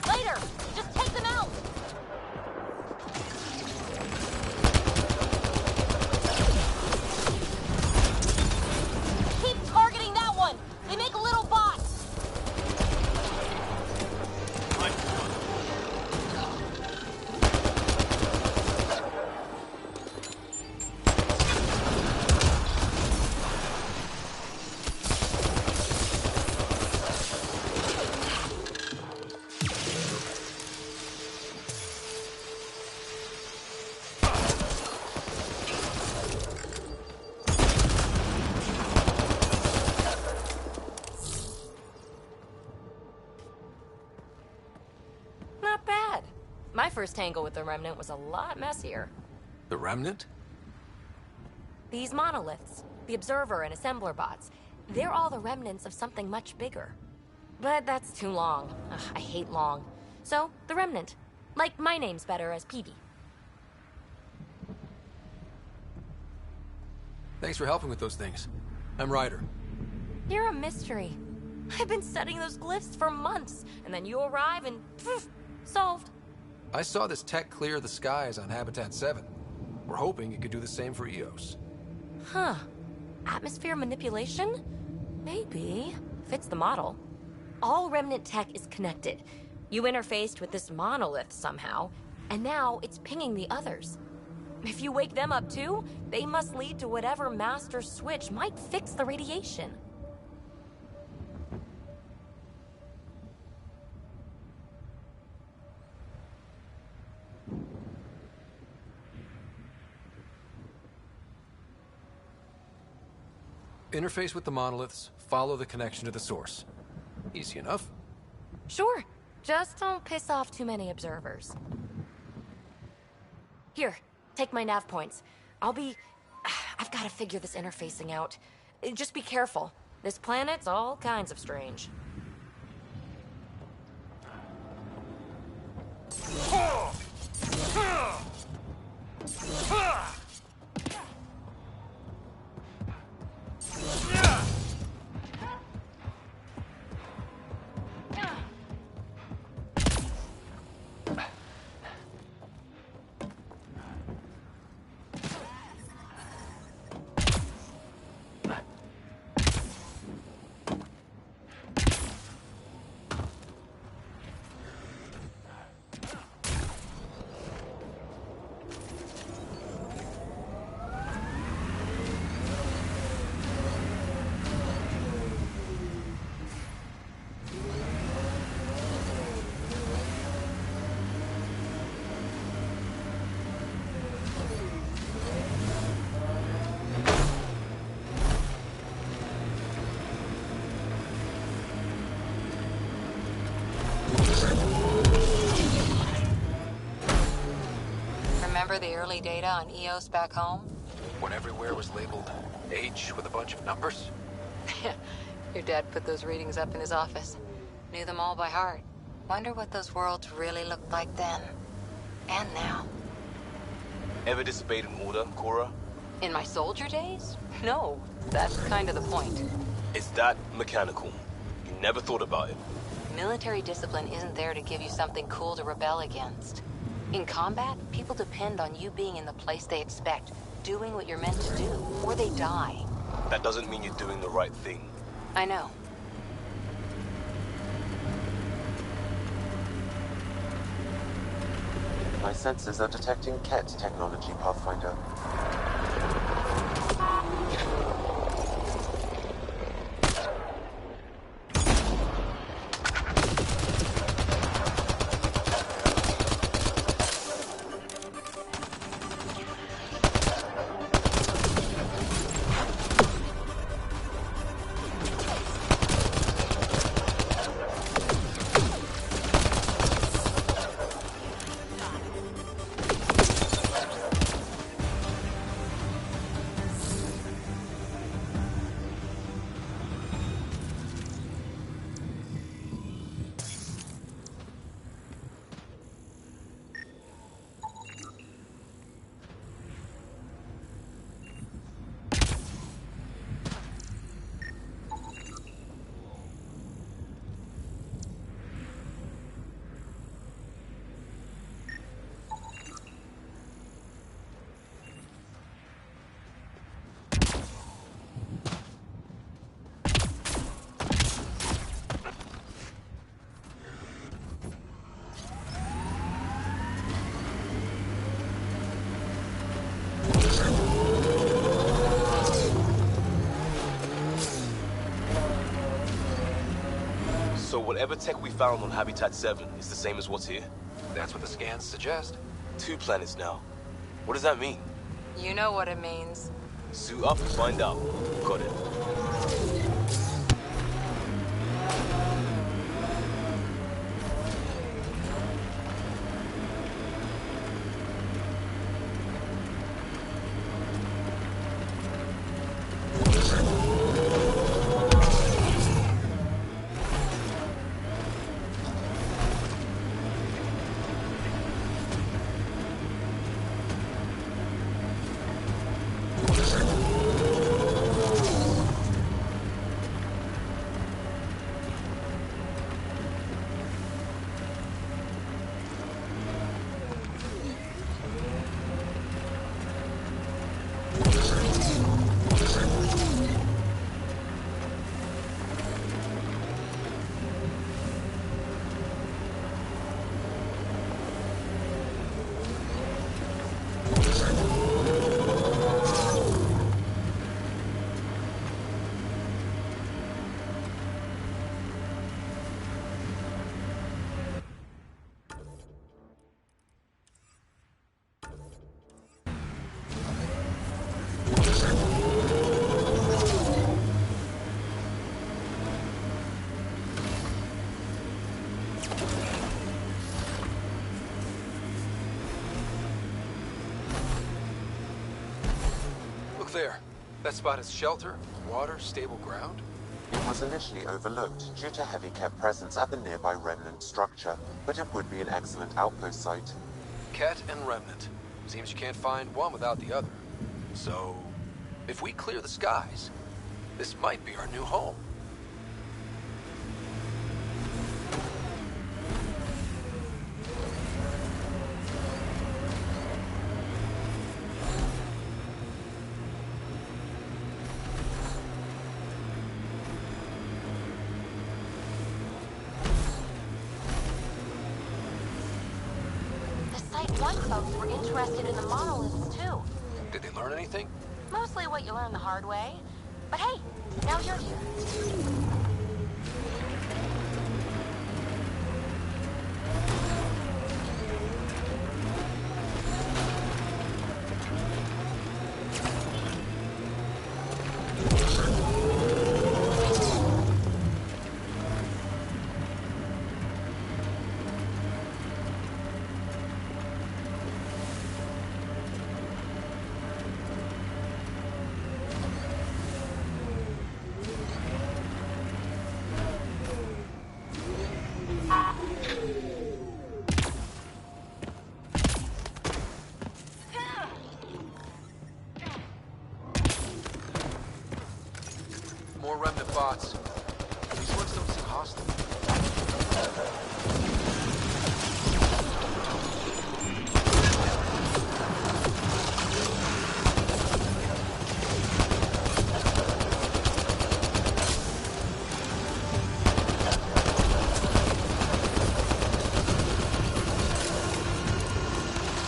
Later! Just take them out! Keep targeting that one! They make little bots! Not bad. My first tangle with the Remnant was a lot messier. The Remnant? These monoliths, the Observer and Assembler bots, they're all the remnants of something much bigger. But that's too long. Ugh, I hate long. So, the Remnant. Like, my name's better as Peavy. Thanks for helping with those things. I'm Ryder. You're a mystery. I've been studying those glyphs for months, and then you arrive and poof, solved. I saw this tech clear the skies on Habitat 7. We're hoping it could do the same for Eos. Huh. Atmosphere manipulation? Maybe. Fits the model. All Remnant tech is connected. You interfaced with this monolith somehow, and now it's pinging the others. If you wake them up too, they must lead to whatever master switch might fix the radiation. Interface with the monoliths, follow the connection to the source. Easy enough. Sure. Just don't piss off too many observers. Here, take my nav points. I've got to figure this interfacing out. Just be careful. This planet's all kinds of strange. Remember the early data on Eos back home? When everywhere was labeled H with a bunch of numbers? Your dad put those readings up in his office. Knew them all by heart. Wonder what those worlds really looked like then. And now. Ever disobeyed an order, Cora? In my soldier days? No. That's kind of the point. It's that mechanical. You never thought about it. Military discipline isn't there to give you something cool to rebel against. In combat, people depend on you being in the place they expect, doing what you're meant to do, or they die. That doesn't mean you're doing the right thing. I know. My sensors are detecting KET technology, Pathfinder. Whatever tech we found on Habitat 7 is the same as what's here? That's what the scans suggest. 2 planets now. What does that mean? You know what it means. Suit up and find out. Got it. There. That spot is shelter, water, stable ground. It was initially overlooked due to heavy Kev presence at the nearby Remnant structure, but it would be an excellent outpost site. Ket and Remnant. Seems you can't find one without the other. So, if we clear the skies, this might be our new home. One folks were interested in the monoliths, too. Did they learn anything? Mostly what you learn the hard way. But hey, now you're here. More Remnant bots. These ones don't seem hostile.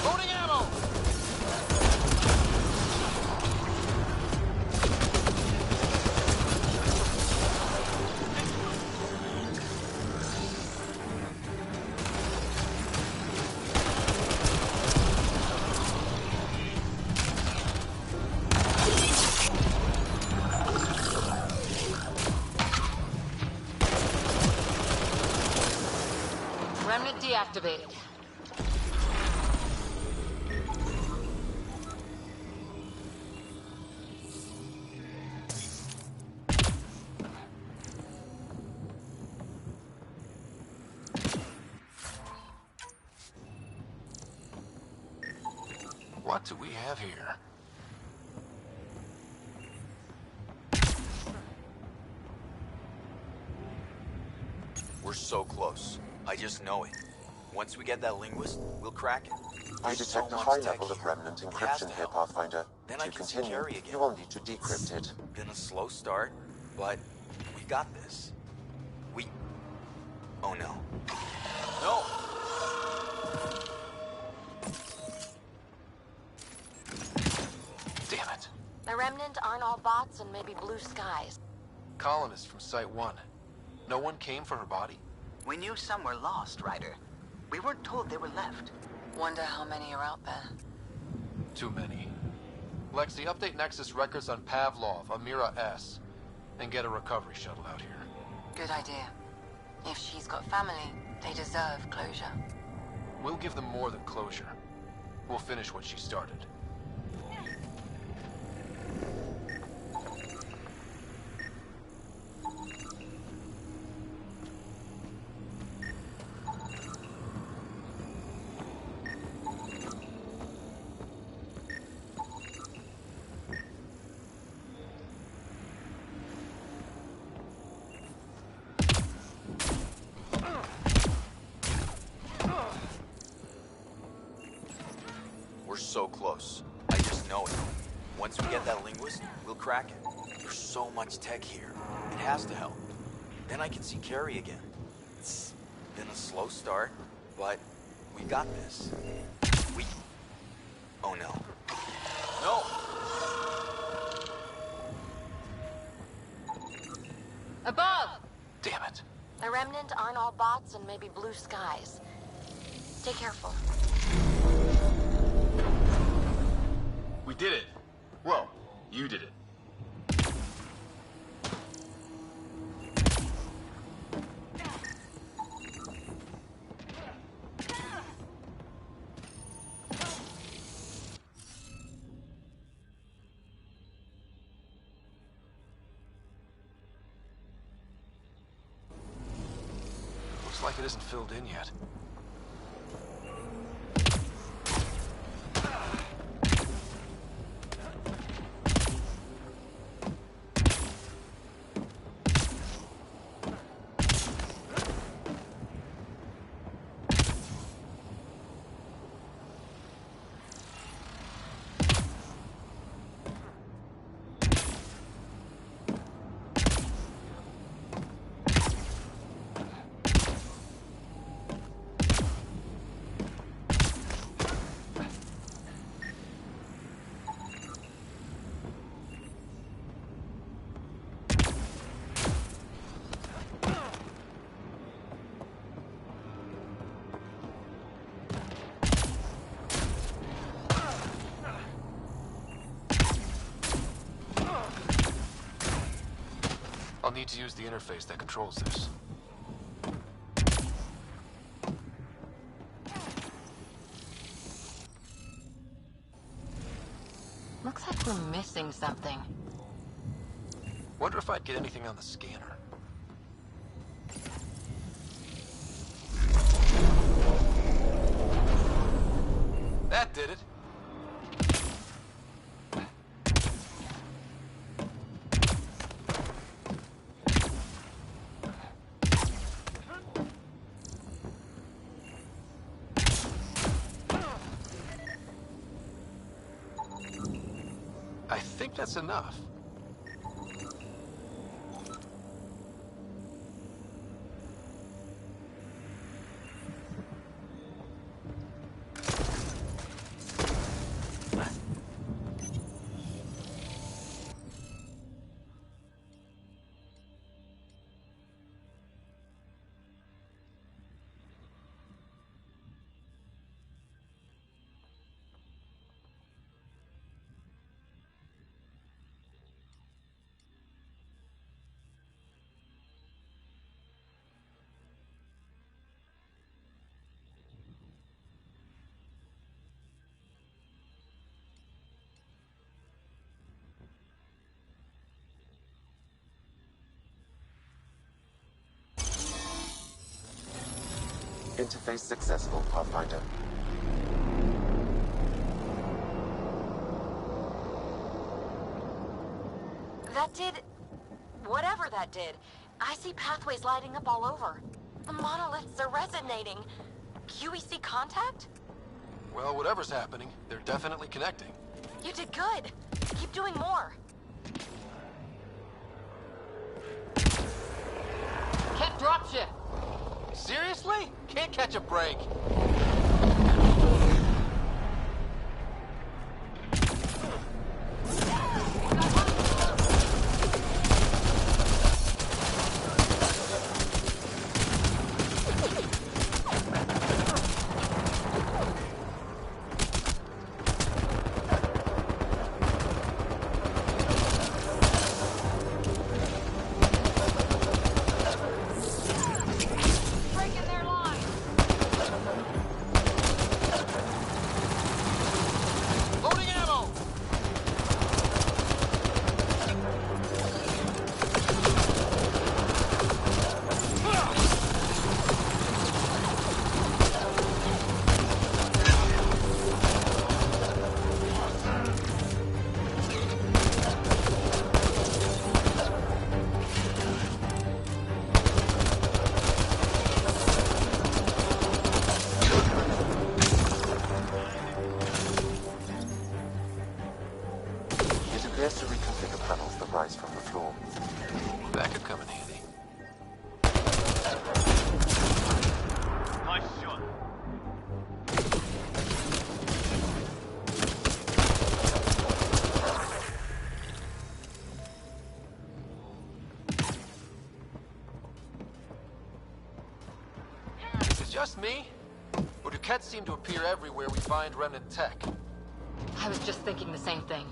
Loading ammo! Remnant deactivated. What do we have here? We're so close. I just know it. Once we get that linguist, we'll crack it. I There's detect so a much high tech level of here. Remnant It has encryption to here, help. Pathfinder. Then To I can see continue, Jerry again. you will need to decrypt it. Been a slow start, but we got this. Oh no. No! Damn it. The Remnant aren't all bots and maybe blue skies. Colonist from Site 1. No one came for her body? We knew some were lost, Ryder. We weren't told they were left. Wonder how many are out there. Too many. Lexi, update Nexus records on Pavlov, Amira S. And get a recovery shuttle out here. Good idea. If she's got family, they deserve closure. We'll give them more than closure. We'll finish what she started. We're so close. I just know it. Once we get that linguist, we'll crack it. There's so much tech here. It has to help. Then I can see Carrie again. It's been a slow start, but we got this. We... Oh no. No! Above! Damn it. The Remnant aren't all bots and maybe blue skies. Stay careful. We did it. Well, you did it. Looks like it isn't filled in yet. I'll need to use the interface that controls this. Looks like we're missing something. Wonder if I'd get anything on the scanner. That did it. I think that's enough. Interface successful, Pathfinder. That did... whatever that did. I see pathways lighting up all over. The monoliths are resonating. QEC contact? Well, whatever's happening, they're definitely connecting. You did good. Keep doing more. Can't dropship! Seriously? Can't catch a break. floor. That could come in handy. Nice shot. Is it just me? Or do Kets seem to appear everywhere we find remnant tech? I was just thinking the same thing.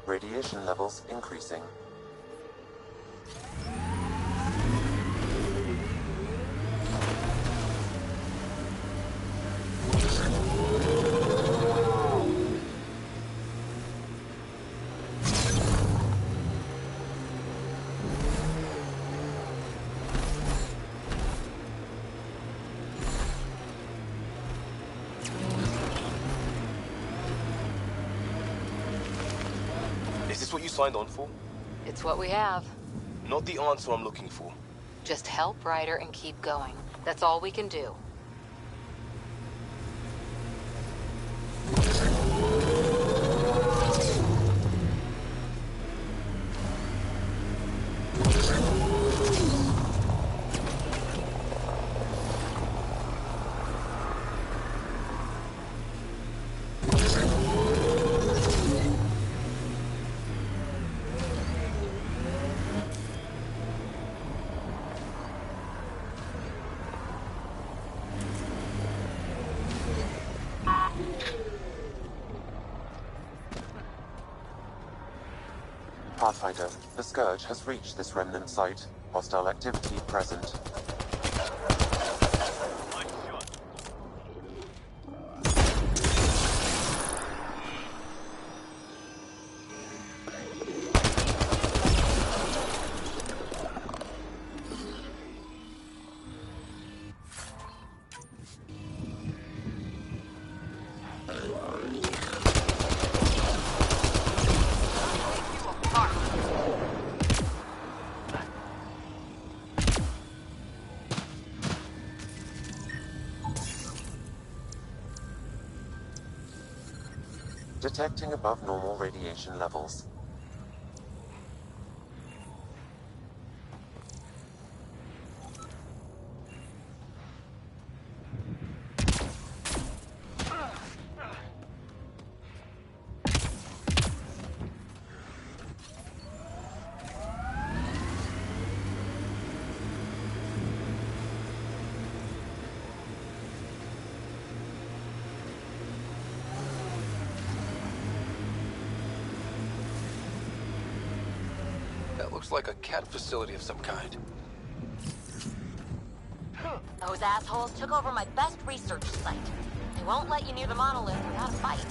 Radiation levels increasing. Is this what you signed on for? It's what we have. Not the answer I'm looking for. Just help Ryder and keep going. That's all we can do. Pathfinder, the Scourge has reached this remnant site. Hostile activity present. Detecting above normal radiation levels. That looks like a cat facility of some kind. Those assholes took over my best research site. They won't let you near the monolith without a fight.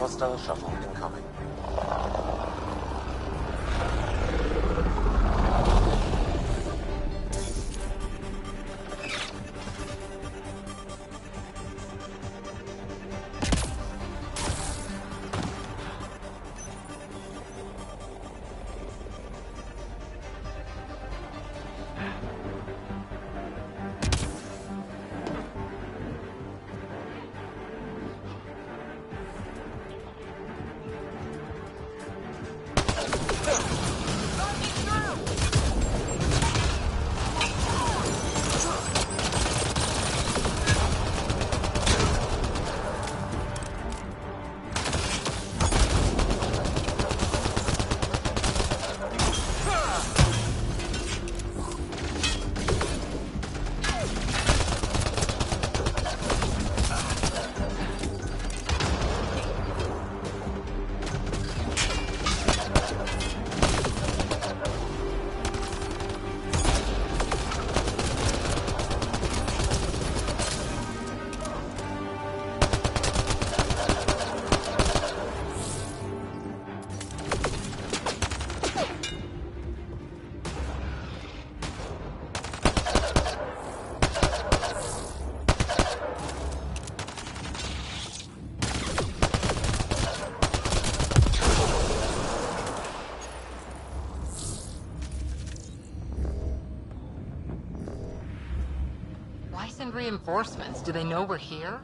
Hostile shuttle incoming. Why send reinforcements? Do they know we're here?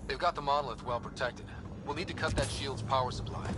They've got the monolith well protected. We'll need to cut that shield's power supply.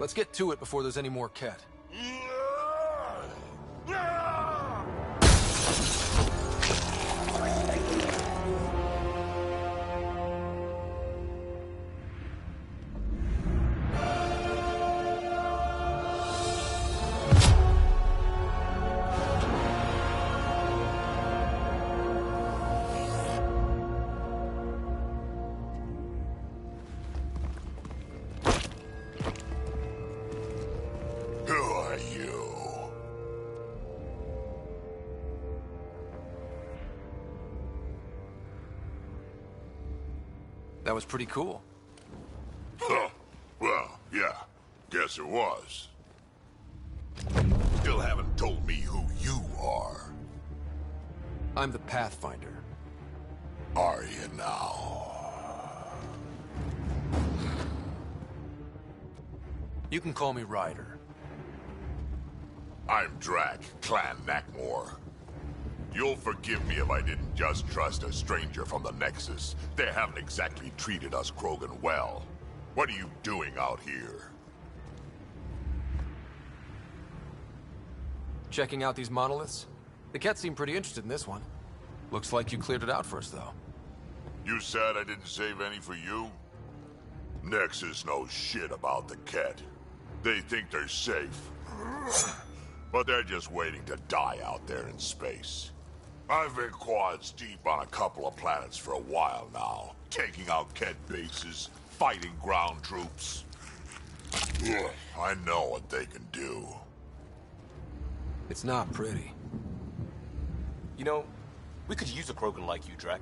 Let's get to it before there's any more Ket. That was pretty cool. Huh. Well, yeah. Guess it was. Still haven't told me who you are. I'm the Pathfinder. Are you now? You can call me Ryder. I'm Drac, Clan Nakmor. You'll forgive me if I didn't just trust a stranger from the Nexus. They haven't exactly treated us Krogan well. What are you doing out here? Checking out these monoliths? The Ket seemed pretty interested in this one. Looks like you cleared it out for us, though. You said I didn't save any for you? Nexus knows shit about the Ket. They think they're safe. But they're just waiting to die out there in space. I've been quads deep on a couple of planets for a while now, taking out Ket bases, fighting ground troops. Ugh, I know what they can do. It's not pretty. You know, we could use a Krogan like you, Drac.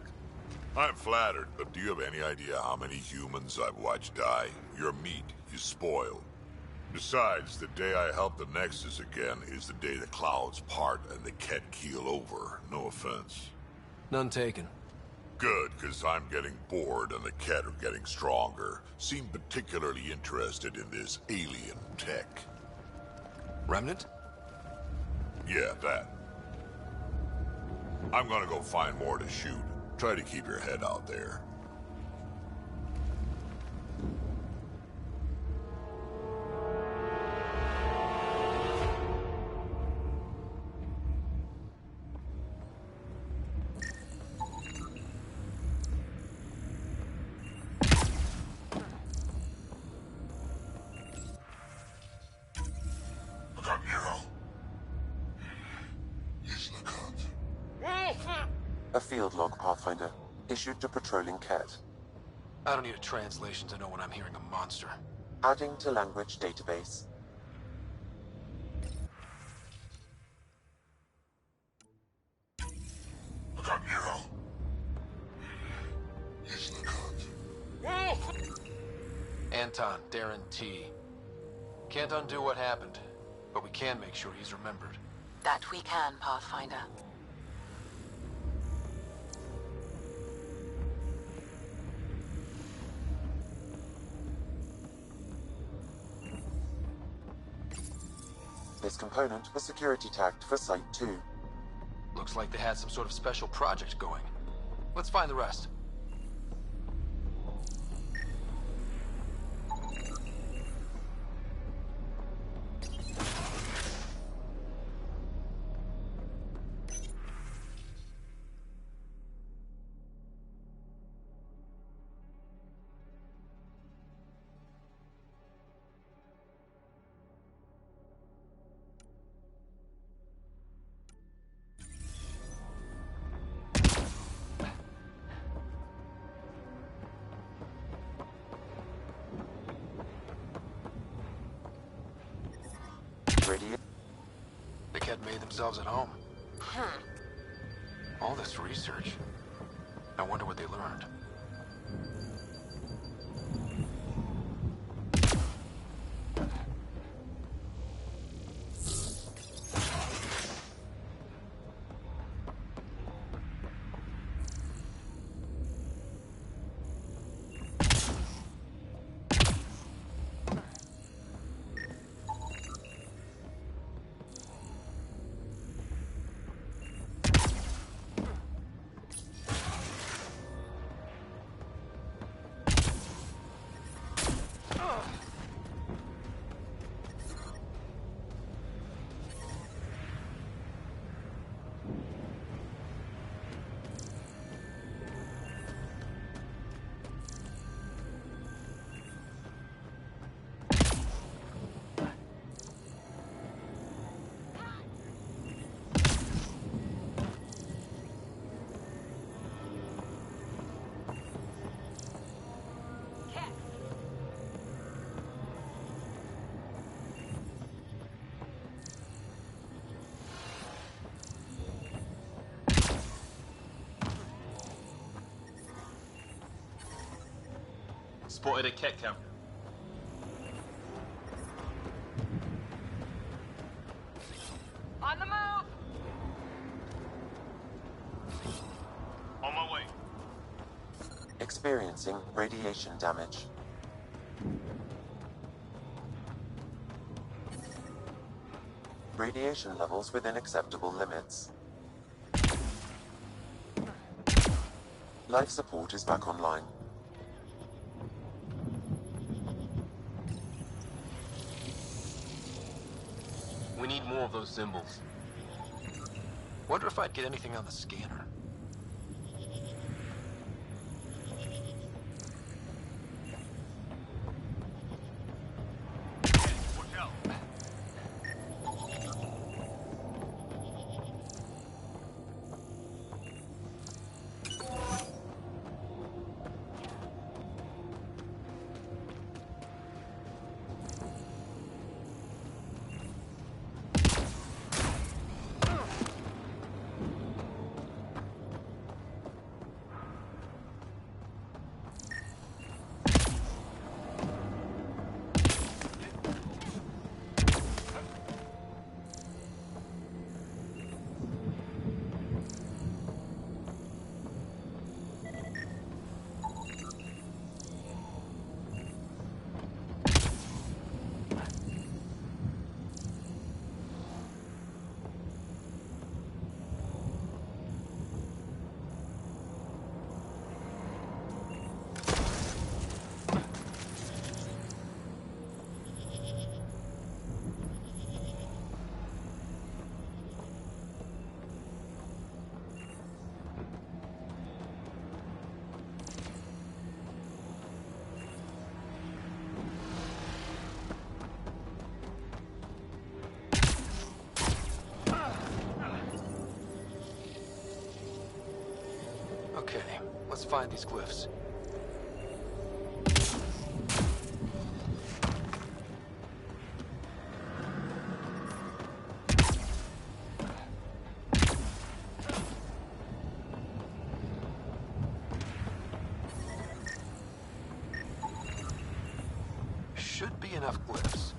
I'm flattered, but do you have any idea how many humans I've watched die? Your meat is spoiled. Besides, the day I help the Nexus again is the day the clouds part and the Ket keel over. No offense. None taken. Good, because I'm getting bored and the Ket are getting stronger. Seem particularly interested in this alien tech. Remnant? Yeah, that. I'm gonna go find more to shoot. Try to keep your head out there. A field log, Pathfinder. Issued to patrolling Ket. I don't need a translation to know when I'm hearing a monster. Adding to language database. Anton, Darren T. Can't undo what happened, but we can make sure he's remembered. That we can, Pathfinder. This component was security tagged for Site 2. Looks like they had some sort of special project going. Let's find the rest. The Ket made themselves at home. All this research. I wonder what they learned. Spotted a kit camp. On the move! On my way. Experiencing radiation damage. Radiation levels within acceptable limits. Life support is back online. We need more of those symbols. Wonder if I'd get anything on the scanner. Watch out. Okay, let's find these glyphs. Should be enough glyphs.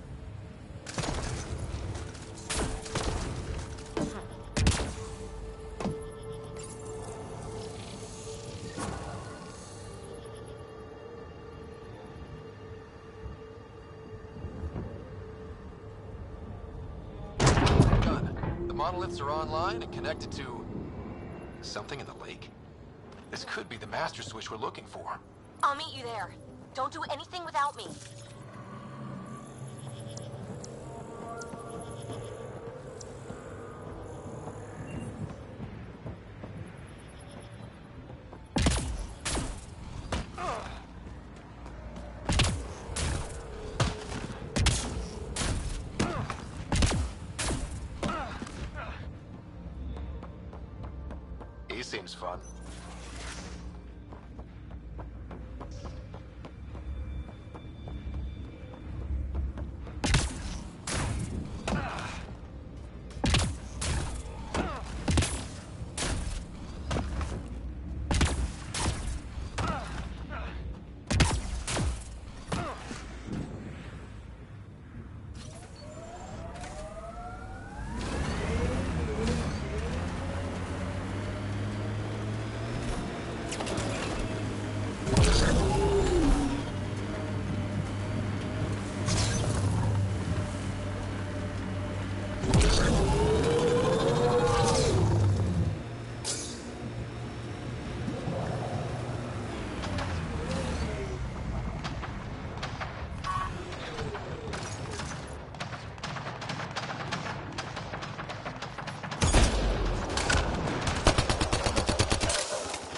The monoliths are online and connected to something in the lake. This could be the master switch we're looking for. I'll meet you there. Don't do anything without me. He seems fun.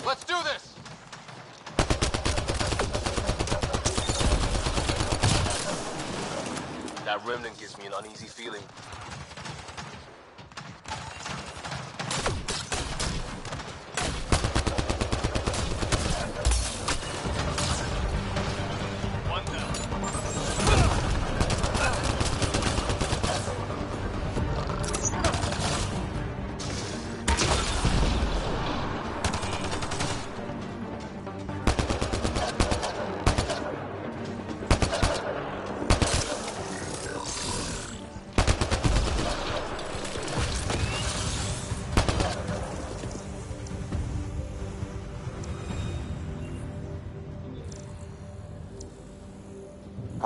Let's do this! That remnant gives me an uneasy feeling. One down.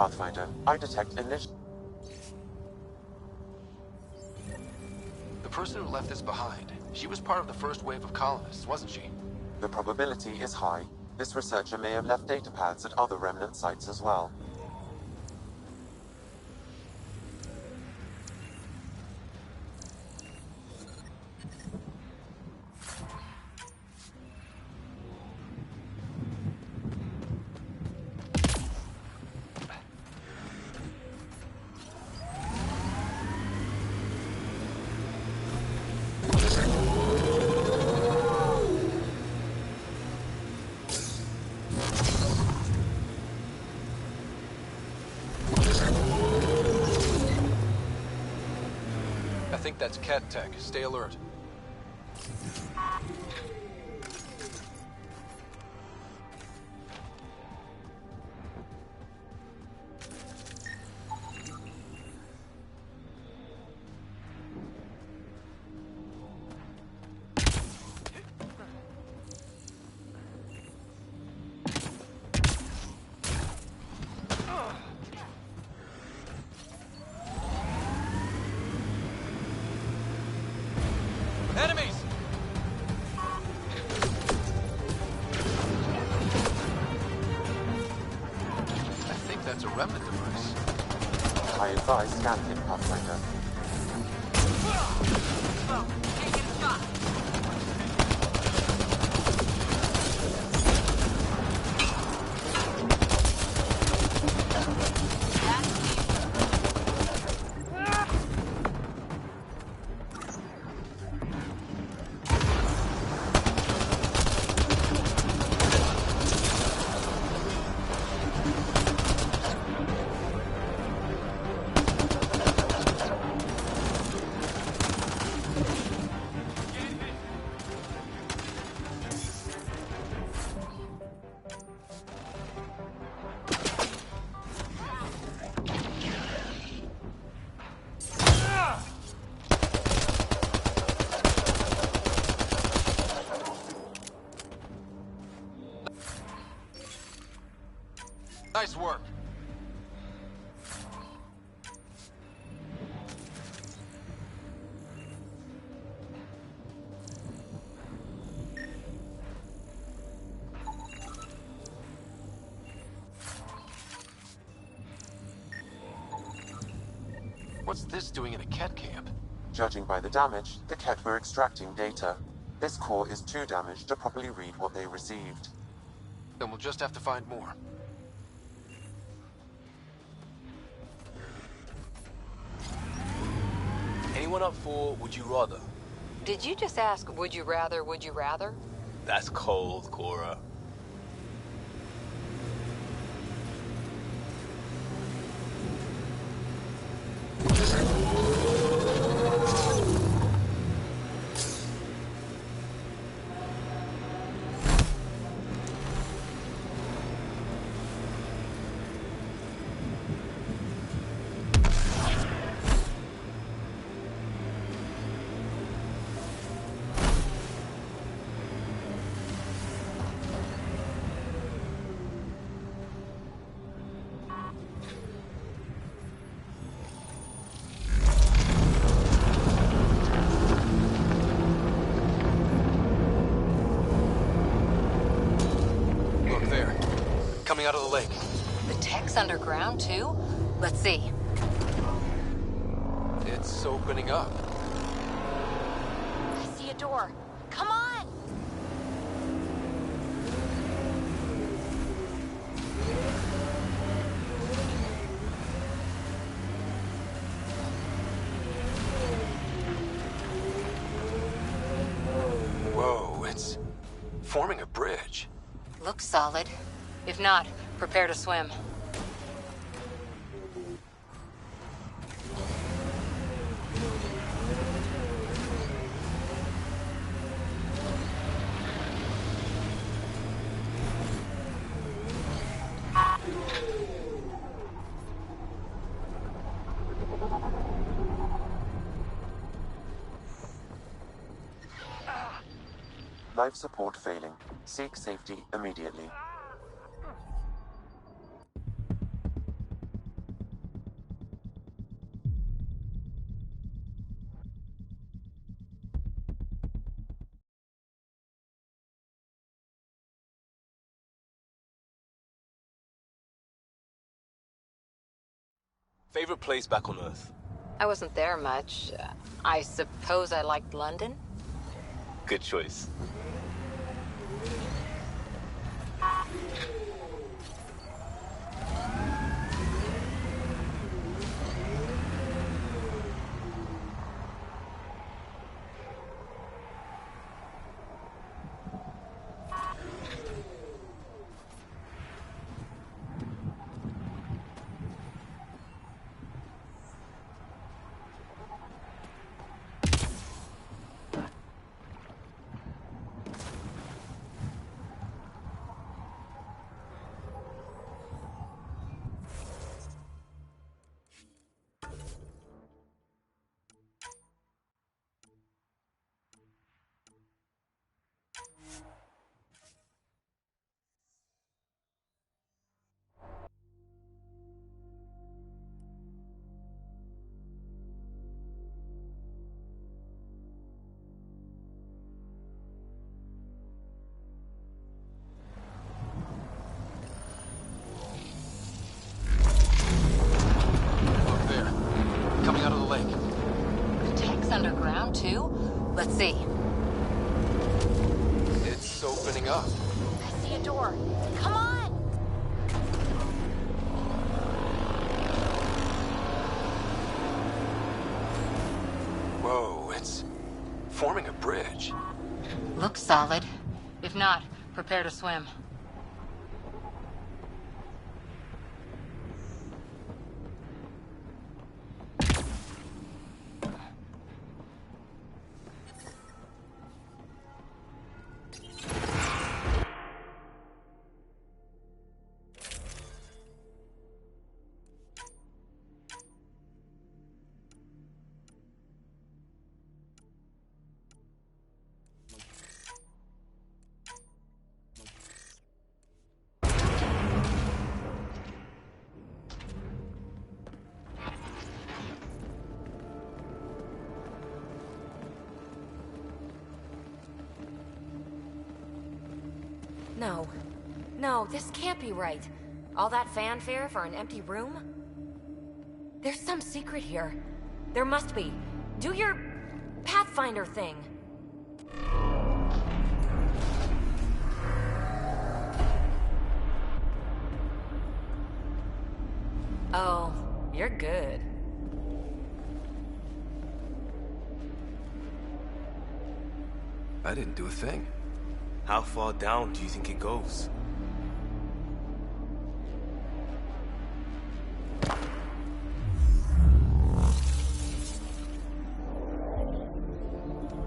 Pathfinder, I detect initial... The person who left this behind, she was part of the first wave of colonists, wasn't she? The probability is high. This researcher may have left data pads at other remnant sites as well. I think that's Cat Tech. Stay alert. Enemies! I think that's a remnant device. I advise scanning it, Pathfinder. Nice work. What's this doing in a Ket camp? Judging by the damage, the Ket were extracting data. This core is too damaged to properly read what they received. Then we'll just have to find more. Anyone up for Would You Rather? Did you just ask, would you rather, would you rather? That's cold, Cora. Look there. Coming out of the lake. The tech's underground, too? Let's see. It's opening up. I see a door. Come on! Whoa, it's forming a bridge. Looks solid. If not, prepare to swim. Life support failing. Seek safety immediately. Favorite place back on Earth? I wasn't there much. I suppose I liked London? Good choice. Look there. Coming out of the lake. The tech's underground, too? Let's see. It's opening up. I see a door. Come on! Whoa, it's forming a bridge. Looks solid. If not, prepare to swim. No. No, this can't be right. All that fanfare for an empty room? There's some secret here. There must be. Do your Pathfinder thing. Oh, you're good. I didn't do a thing. How far down do you think it goes?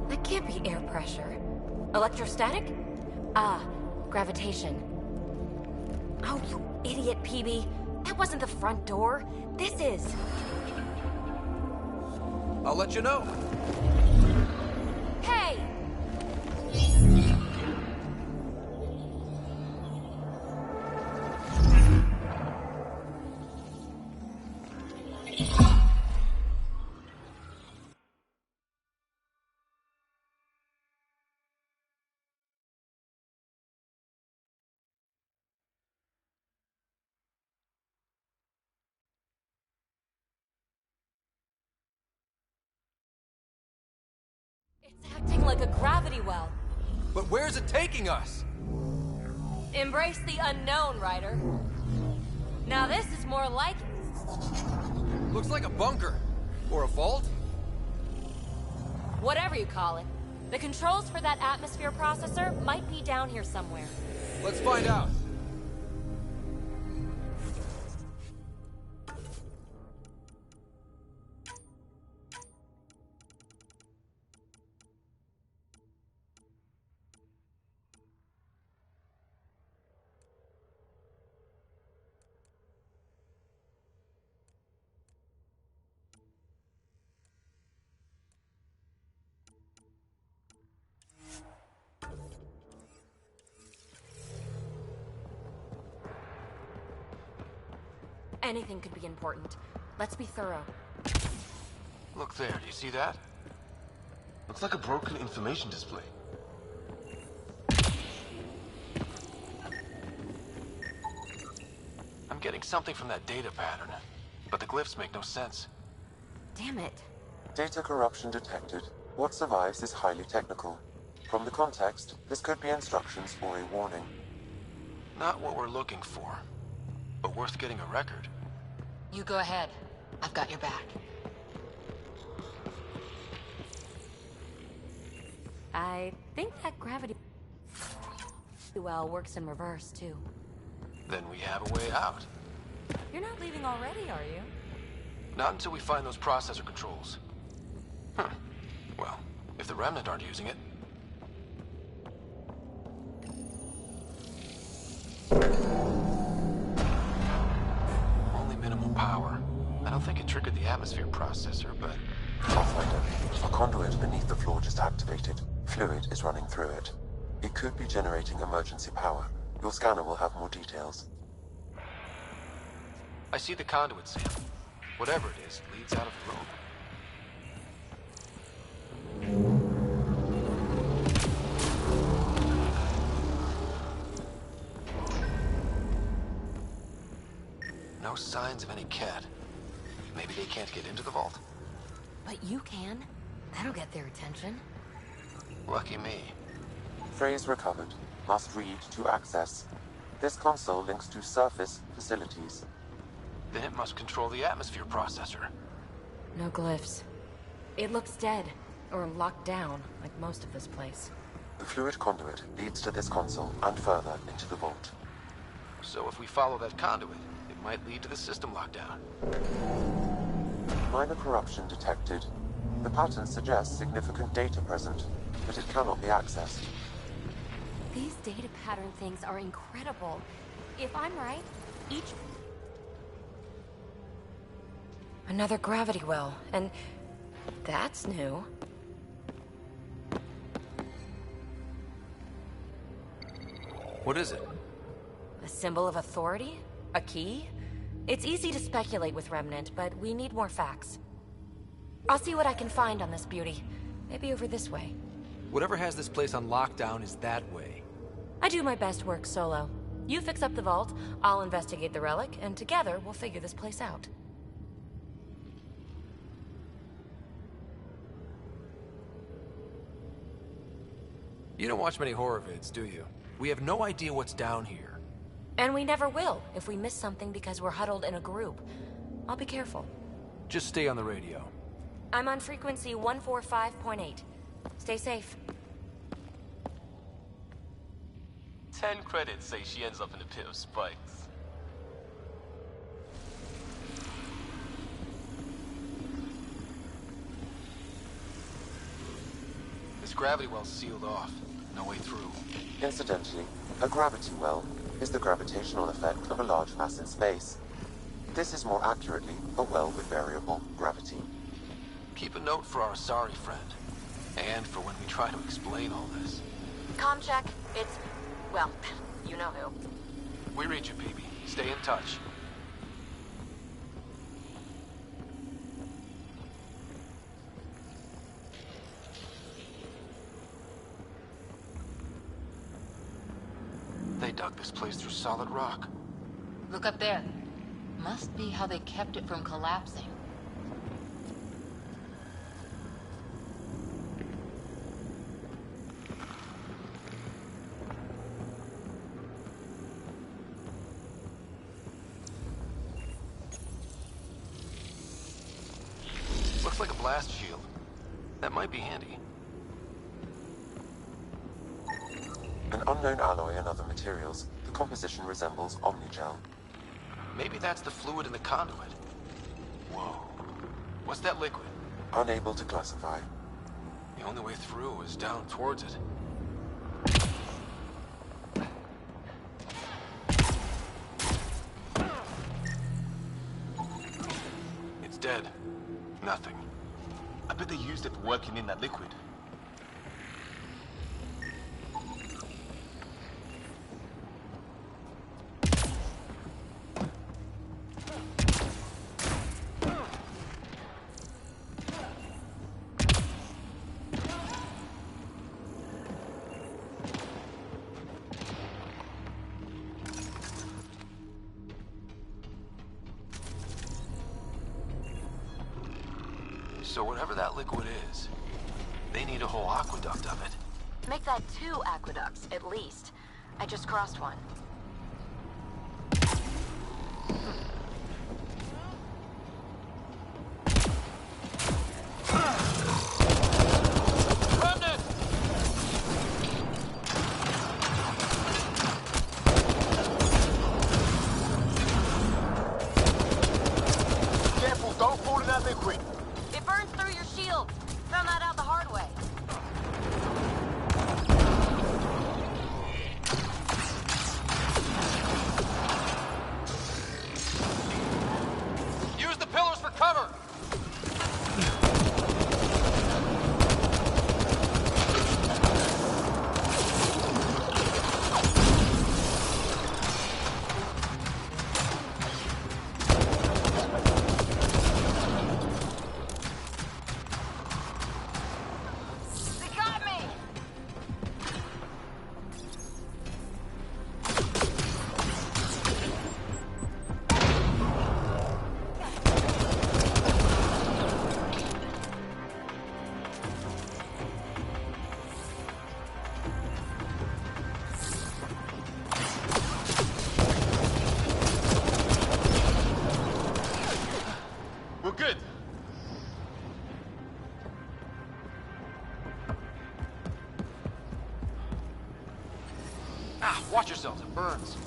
That can't be air pressure. Electrostatic? Ah, gravitation. Oh, you idiot, PB. That wasn't the front door. This is. I'll let you know. Hey! It's acting like a gravity well. But where's it taking us? Embrace the unknown, Ryder. Now this is more like it. Looks like a bunker. Or a vault? Whatever you call it. The controls for that atmosphere processor might be down here somewhere. Let's find out. Anything could be important. Let's be thorough. Look there, do you see that? Looks like a broken information display. I'm getting something from that data pattern. but the glyphs make no sense. Damn it. Data corruption detected. What survives is highly technical. From the context, this could be instructions or a warning. Not what we're looking for, but worth getting a record. You go ahead. I've got your back. I think that gravity well works in reverse, too. Then we have a way out. You're not leaving already, are you? Not until we find those processor controls. Huh. Well, if the Remnant aren't using it. Only minimal power. I don't think it triggered the atmosphere processor, but... Pathfinder, a conduit beneath the floor just activated. Fluid is running through it. It could be generating emergency power. Your scanner will have more details. I see the conduit, Sam. Whatever it is, leads out of the room. No signs of any cat. Maybe they can't get into the vault. But you can. That'll get their attention. Lucky me. Phrase recovered. Must read to access. This console links to surface facilities. Then it must control the atmosphere processor. No glyphs. It looks dead, or locked down, like most of this place. The fluid conduit leads to this console and further into the vault. So if we follow that conduit, it might lead to the system lockdown. Minor corruption detected. The pattern suggests significant data present, but it cannot be accessed. These data pattern things are incredible. If I'm right, each... Another gravity well, and that's new. What is it? A symbol of authority? A key? It's easy to speculate with Remnant, but we need more facts. I'll see what I can find on this beauty. Maybe over this way. Whatever has this place on lockdown is that way. I do my best work solo. You fix up the vault, I'll investigate the relic, and together we'll figure this place out. You don't watch many horror vids, do you? We have no idea what's down here. And we never will if we miss something because we're huddled in a group. I'll be careful. Just stay on the radio. I'm on frequency 145.8. Stay safe. 10 credits say she ends up in a pit of spikes. This gravity well's sealed off. No way through. Incidentally, a gravity well is the gravitational effect of a large mass in space. This is more accurately a well with variable gravity. Keep a note for our sorry friend. And for when we try to explain all this. Comm check. It's... well, you know who. We read you, PB. Stay in touch. They dug this place through solid rock. Look up there. Must be how they kept it from collapsing. Looks like a blast shield. That might be handy. An unknown alloy and other materials. The composition resembles Omnigel. Maybe that's the fluid in the conduit. Whoa. What's that liquid? Unable to classify. The only way through is down towards it. It's dead. Nothing. I bet they used it for working in that liquid. So whatever that liquid is, they need a whole aqueduct of it. Make that 2 aqueducts, at least. I just crossed one. Careful, don't fall in that liquid. It burns through your shield. Found that out the hard way. Use the pillars for cover! They got me! We're good. Ah, watch yourselves, it burns.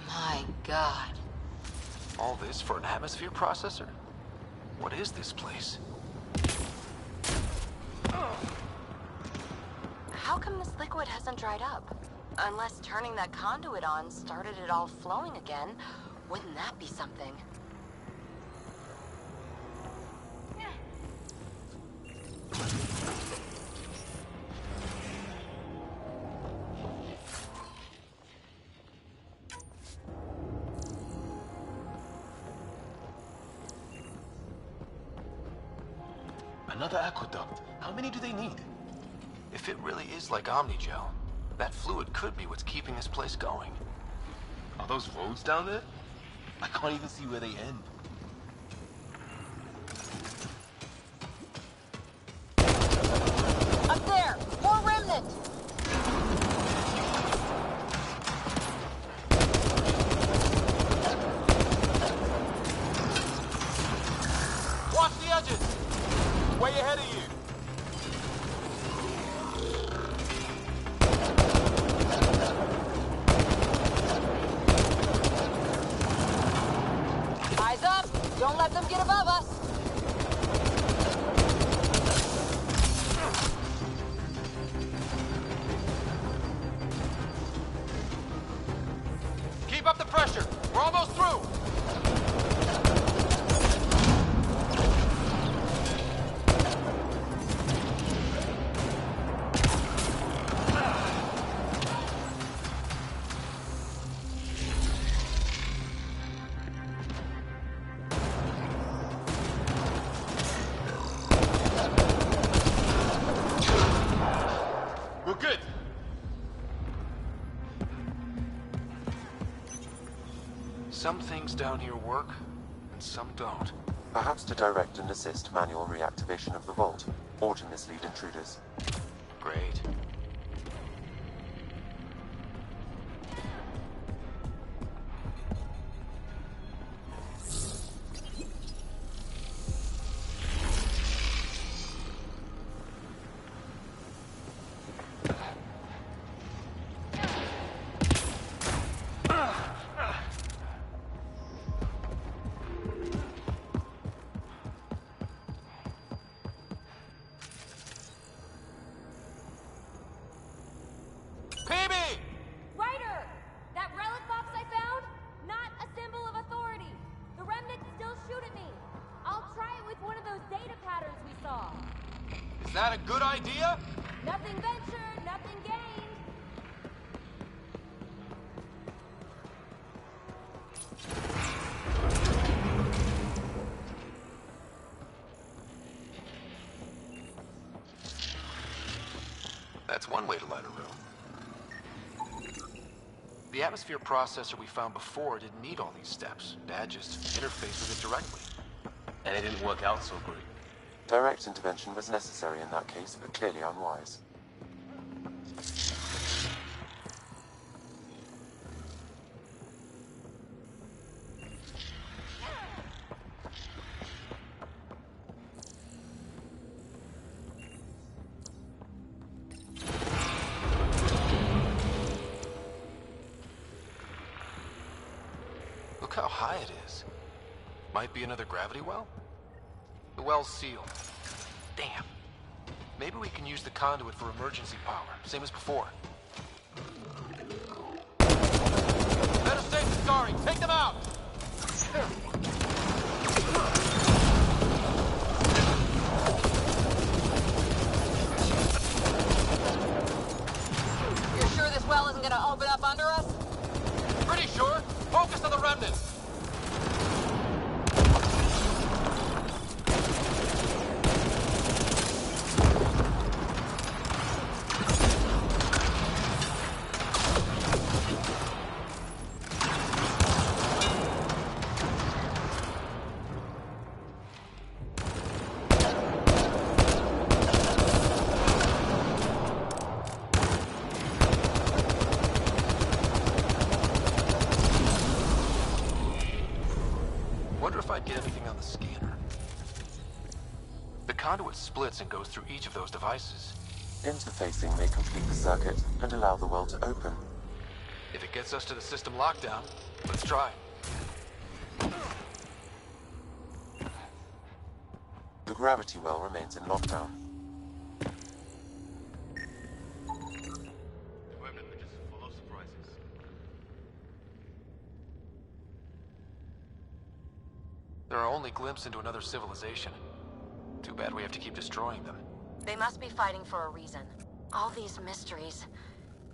My God. All this for an atmosphere processor? What is this place? How come this liquid hasn't dried up? Unless turning that conduit on started it all flowing again. Wouldn't that be something? Another aqueduct. How many do they need? If it really is like Omnigel, that fluid could be what's keeping this place going. Are those roads down there? I can't even see where they end. Up there! More remnant! Watch the edges. Way ahead of you. Eyes up! Don't let them get above us! Keep up the pressure! We're almost through! We're good. Some things down here work, and some don't. Perhaps to direct and assist manual reactivation of the vault, or to mislead intruders. Great. off. Is that a good idea? Nothing ventured, nothing gained. That's one way to light a room. The atmosphere processor we found before didn't need all these steps. Dad just interfaced with it directly. And it didn't work out so great. Direct intervention was necessary in that case, but clearly unwise. Look how high it is. Might be another gravity well? The well's sealed. Damn. Maybe we can use the conduit for emergency power, same as before. Better safe than sorry. Take them out! You're sure this well isn't gonna open up under us? Pretty sure. Focus on the remnants. Wonder if I'd get anything on the scanner. The conduit splits and goes through each of those devices. Interfacing may complete the circuit and allow the well to open. If it gets us to the system lockdown, let's try. The gravity well remains in lockdown. Remnant are just full of surprises. There are only glimpses into another civilization. Too bad we have to keep destroying them. They must be fighting for a reason. All these mysteries.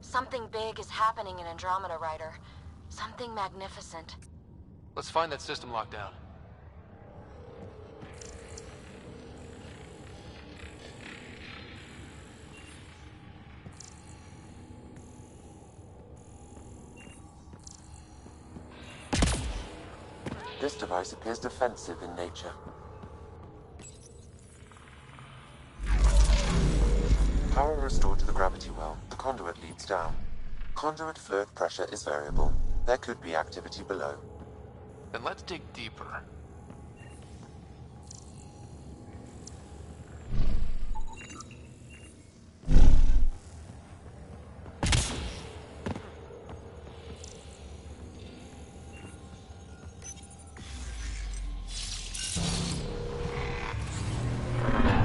Something big is happening in Andromeda, Ryder. Something magnificent. Let's find that system lockdown. This device appears defensive in nature. Power restored to the gravity well. The conduit leads down. Conduit fluid pressure is variable. There could be activity below. Then let's dig deeper.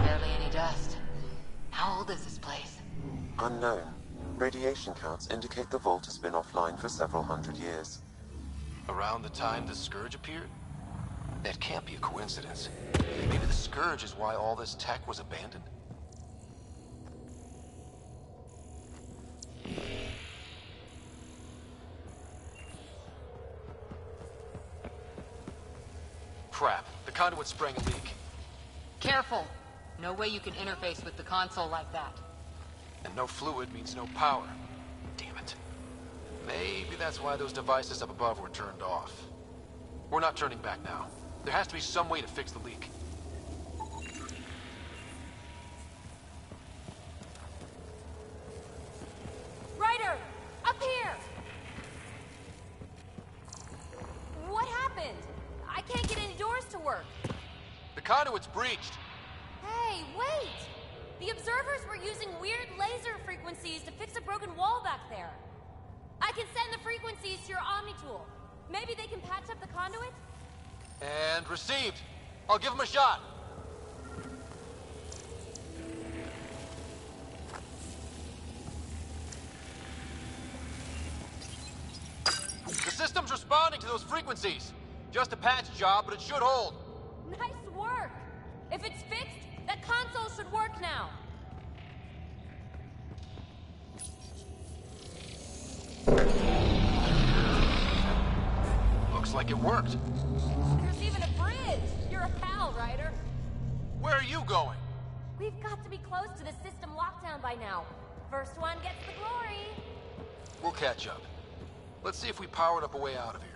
Barely any dust. How old is this place? Unknown. Radiation counts indicate the vault has been offline for several hundred years. Around the time the Scourge appeared? That can't be a coincidence. Maybe the Scourge is why all this tech was abandoned. Crap, the conduit sprang a leak. Careful. No way you can interface with the console like that. And no fluid means no power. Damn it. Maybe that's why those devices up above were turned off. We're not turning back now. There has to be some way to fix the leak. Ryder! Up here! What happened? I can't get any doors to work. The conduit's breached. Hey, wait! The observers were using weird laser frequencies to fix a broken wall back there. I can send the frequencies to your Omni tool. Maybe they can patch up the conduit? And received. I'll give him a shot. The system's responding to those frequencies. Just a patch job, but it should hold. Nice work! If it's fixed, that console should work now. Looks like it worked. There's even a bridge! You're a pal, Ryder. Where are you going? We've got to be close to the system lockdown by now. First one gets the glory. We'll catch up. Let's see if we powered up a way out of here.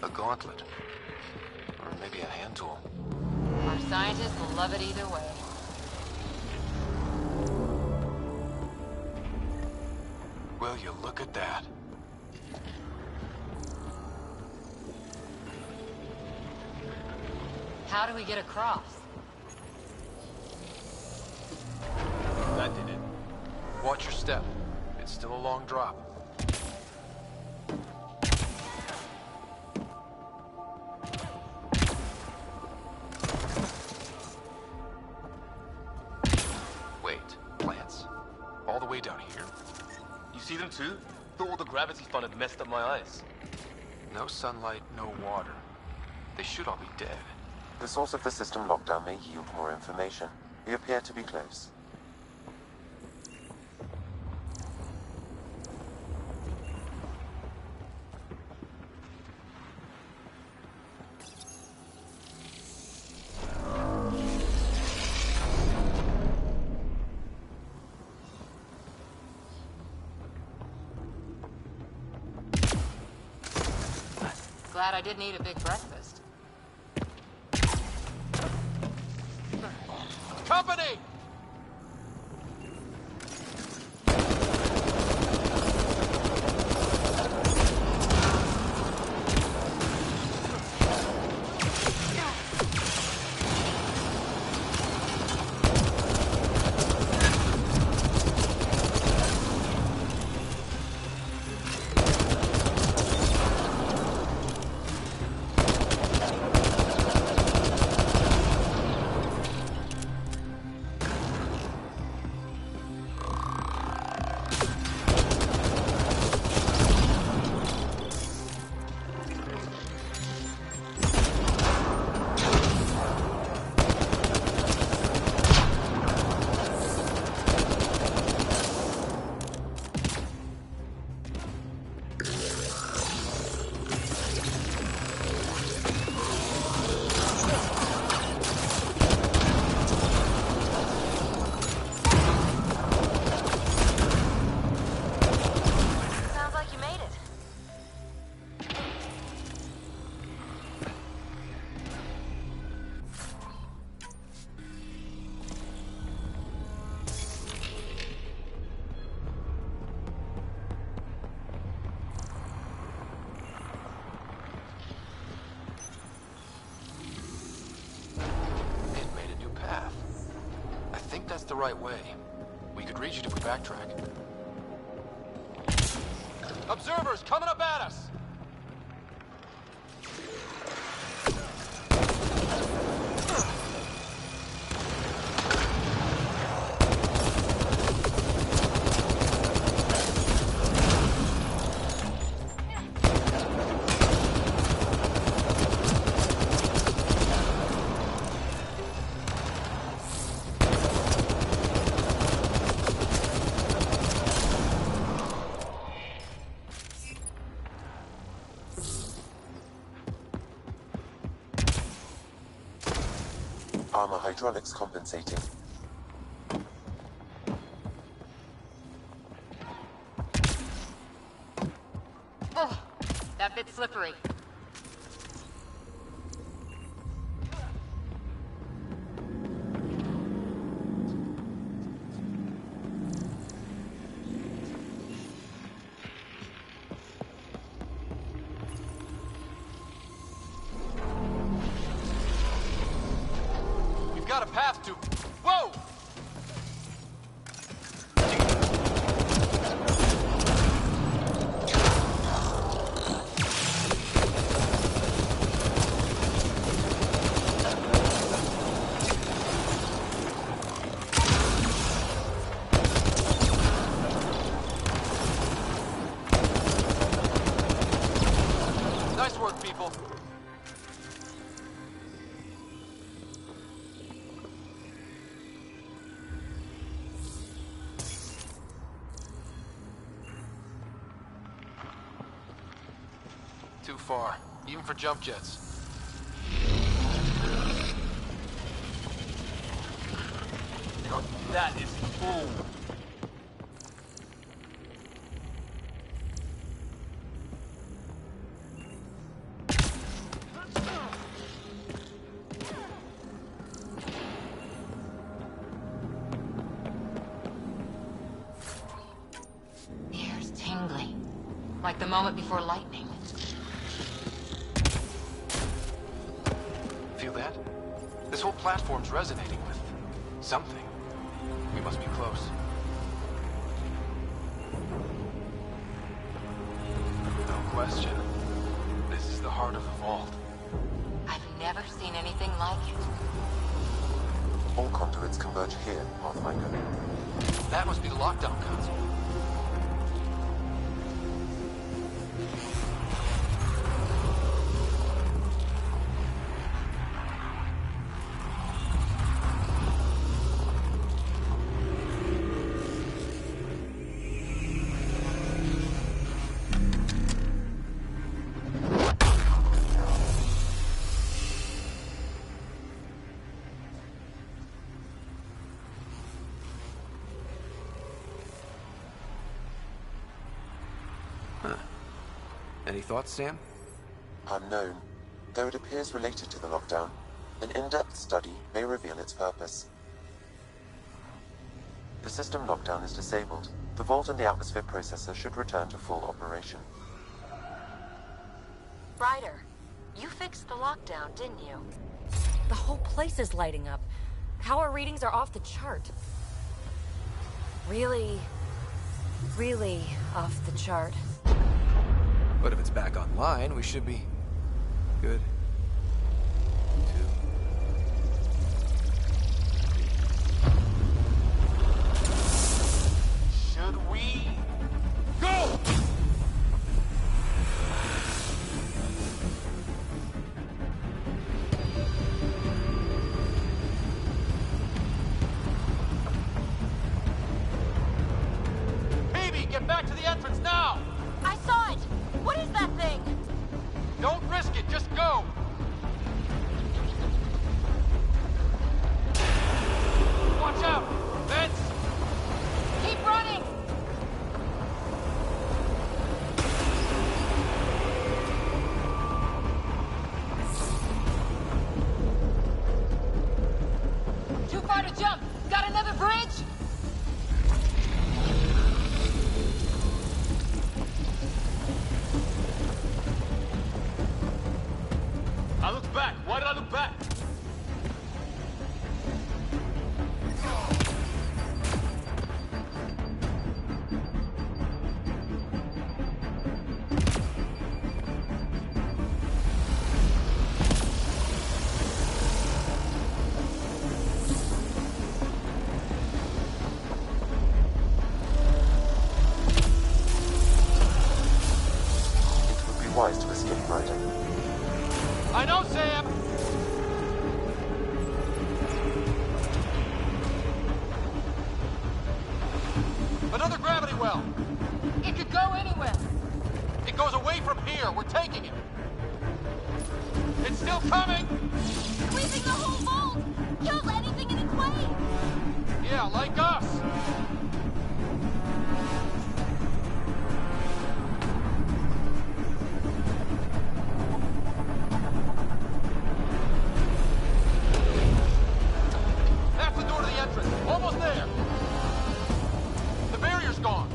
A gauntlet. Or maybe a hand tool. Our scientists will love it either way. Will you look at that? How do we get across? That did it. Watch your step. It's still a long drop. Wait, plants? All the way down here? You see them too? Thought all the gravity fun had messed up my eyes. No sunlight, no water. They should all be dead. The source of the system lockdown may yield more information. We appear to be close. Glad I didn't eat a big breakfast. Company! That's the right way. We could reach it if we backtrack. Observers coming up at us! Armor hydraulics compensating. Oh, that bit's slippery. Got a path to... Whoa! people. Too far, even for jump jets. That is full. The air's tingling, like the moment before lightning. Feel that? This whole platform's resonating with something. We must be close. No question. This is the heart of the vault. I've never seen anything like it. All conduits converge here, Pathfinder. That must be the lockdown console. Any thoughts, Sam? Unknown. Though it appears related to the lockdown, an in-depth study may reveal its purpose. The system lockdown is disabled. The vault and the atmosphere processor should return to full operation. Ryder, you fixed the lockdown, didn't you? The whole place is lighting up. Power readings are off the chart. Really off the chart. But if it's back online, we should be good. Should we go? Baby, get back to the entrance now! I saw it! What is that thing? Don't risk it, just go! Watch out! Vents! Keep running! Too far to jump! Got another bridge? I looked back. Why did I look back? It would be wise to escape, Ryder. I know, Sam! Another gravity well! It could go anywhere. It goes away from here. We're taking it. It's still coming! Sweeping the whole vault! Kills anything in its way! Yeah, like us! That's the door to the entrance. Almost there. The barrier's gone.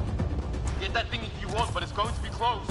Get that thing if you want, but it's going to be close.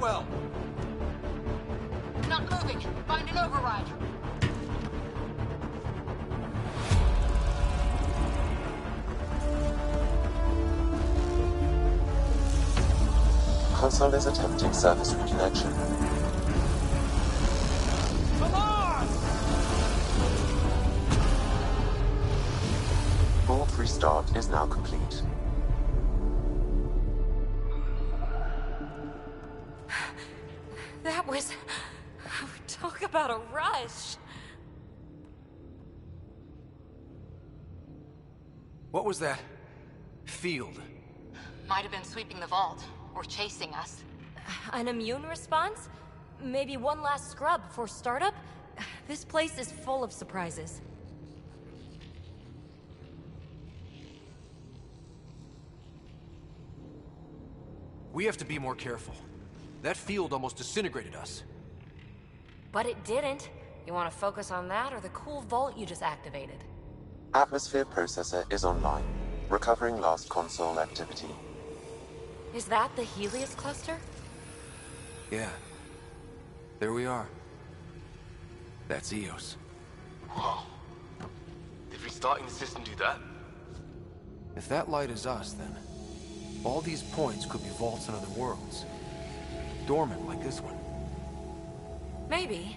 well! Not moving. Find an override. Console is attempting service reconnection. Come on! Board restart is now complete. That was... Talk about a rush. What was that? Field. Might have been sweeping the vault, or chasing us. An immune response? Maybe one last scrub for startup? This place is full of surprises. We have to be more careful. That field almost disintegrated us. But it didn't. You want to focus on that or the cool vault you just activated? Atmosphere processor is online, recovering last console activity. Is that the Helios cluster? Yeah. There we are. That's Eos. Whoa. Did restarting the system do that? If that light is us, then all these points could be vaults in other worlds. Dormant like this one. Maybe.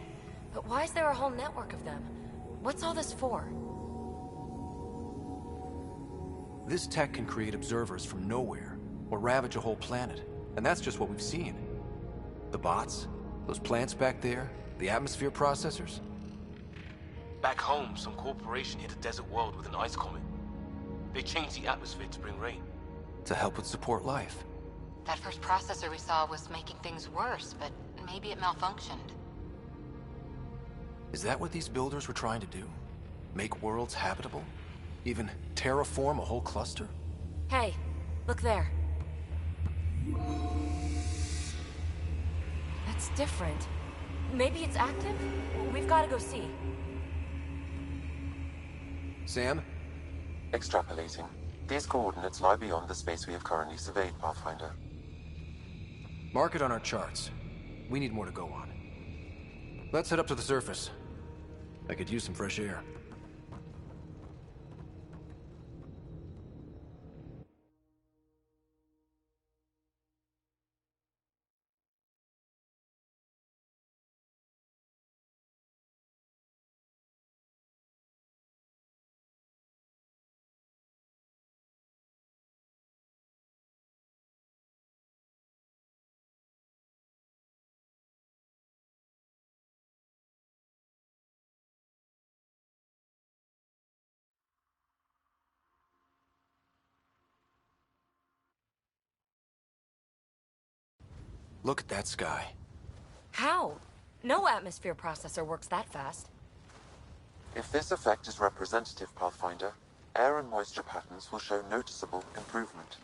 But why is there a whole network of them? What's all this for? This tech can create observers from nowhere, or ravage a whole planet. And that's just what we've seen. The bots, those plants back there, the atmosphere processors. Back home, some corporation hit a desert world with an ice comet. They changed the atmosphere to bring rain. To help it support life. That first processor we saw was making things worse, but maybe it malfunctioned. Is that what these builders were trying to do? Make worlds habitable? Even terraform a whole cluster? Hey, look there. That's different. Maybe it's active? We've got to go see. Sam? Extrapolating. These coordinates lie beyond the space we have currently surveyed, Pathfinder. Mark it on our charts. We need more to go on. Let's head up to the surface. I could use some fresh air. Look at that sky. How? No atmosphere processor works that fast. If this effect is representative, Pathfinder, air and moisture patterns will show noticeable improvement.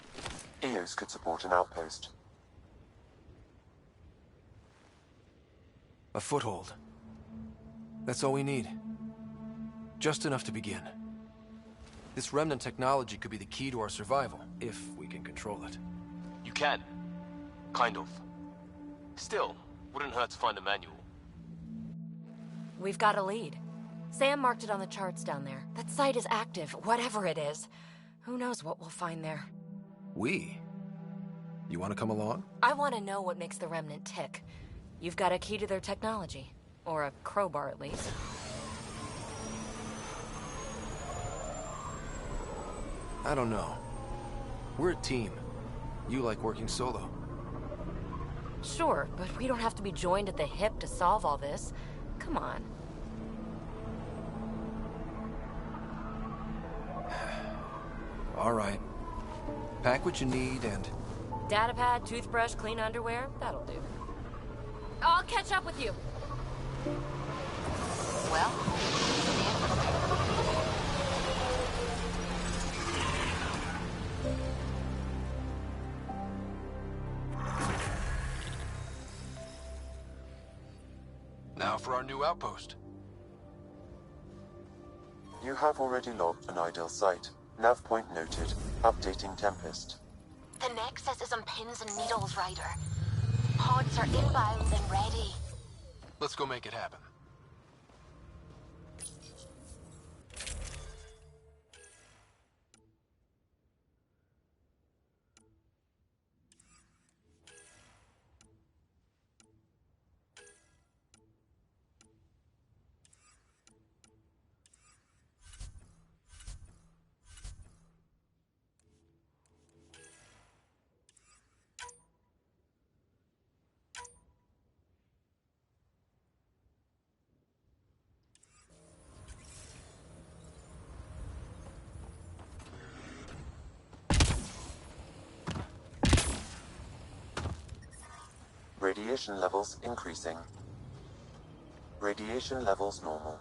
Eos could support an outpost. A foothold. That's all we need. Just enough to begin. This remnant technology could be the key to our survival, if we can control it. You can. Kind of. Still, wouldn't hurt to find a manual. We've got a lead. Sam marked it on the charts down there. That site is active, whatever it is. Who knows what we'll find there. We? You want to come along? I want to know what makes the Remnant tick. You've got a key to their technology. Or a crowbar, at least. I don't know. We're a team. You like working solo. Sure, but we don't have to be joined at the hip to solve all this. Come on. All right. Pack what you need and... Datapad, toothbrush, clean underwear, that'll do. I'll catch up with you. Well, now for our new outpost. You have already logged an ideal site. Nav point noted. Updating Tempest. The Nexus is on pins and needles, Ryder. Pods are inbound and ready. Let's go make it happen. Radiation levels increasing. Radiation levels normal.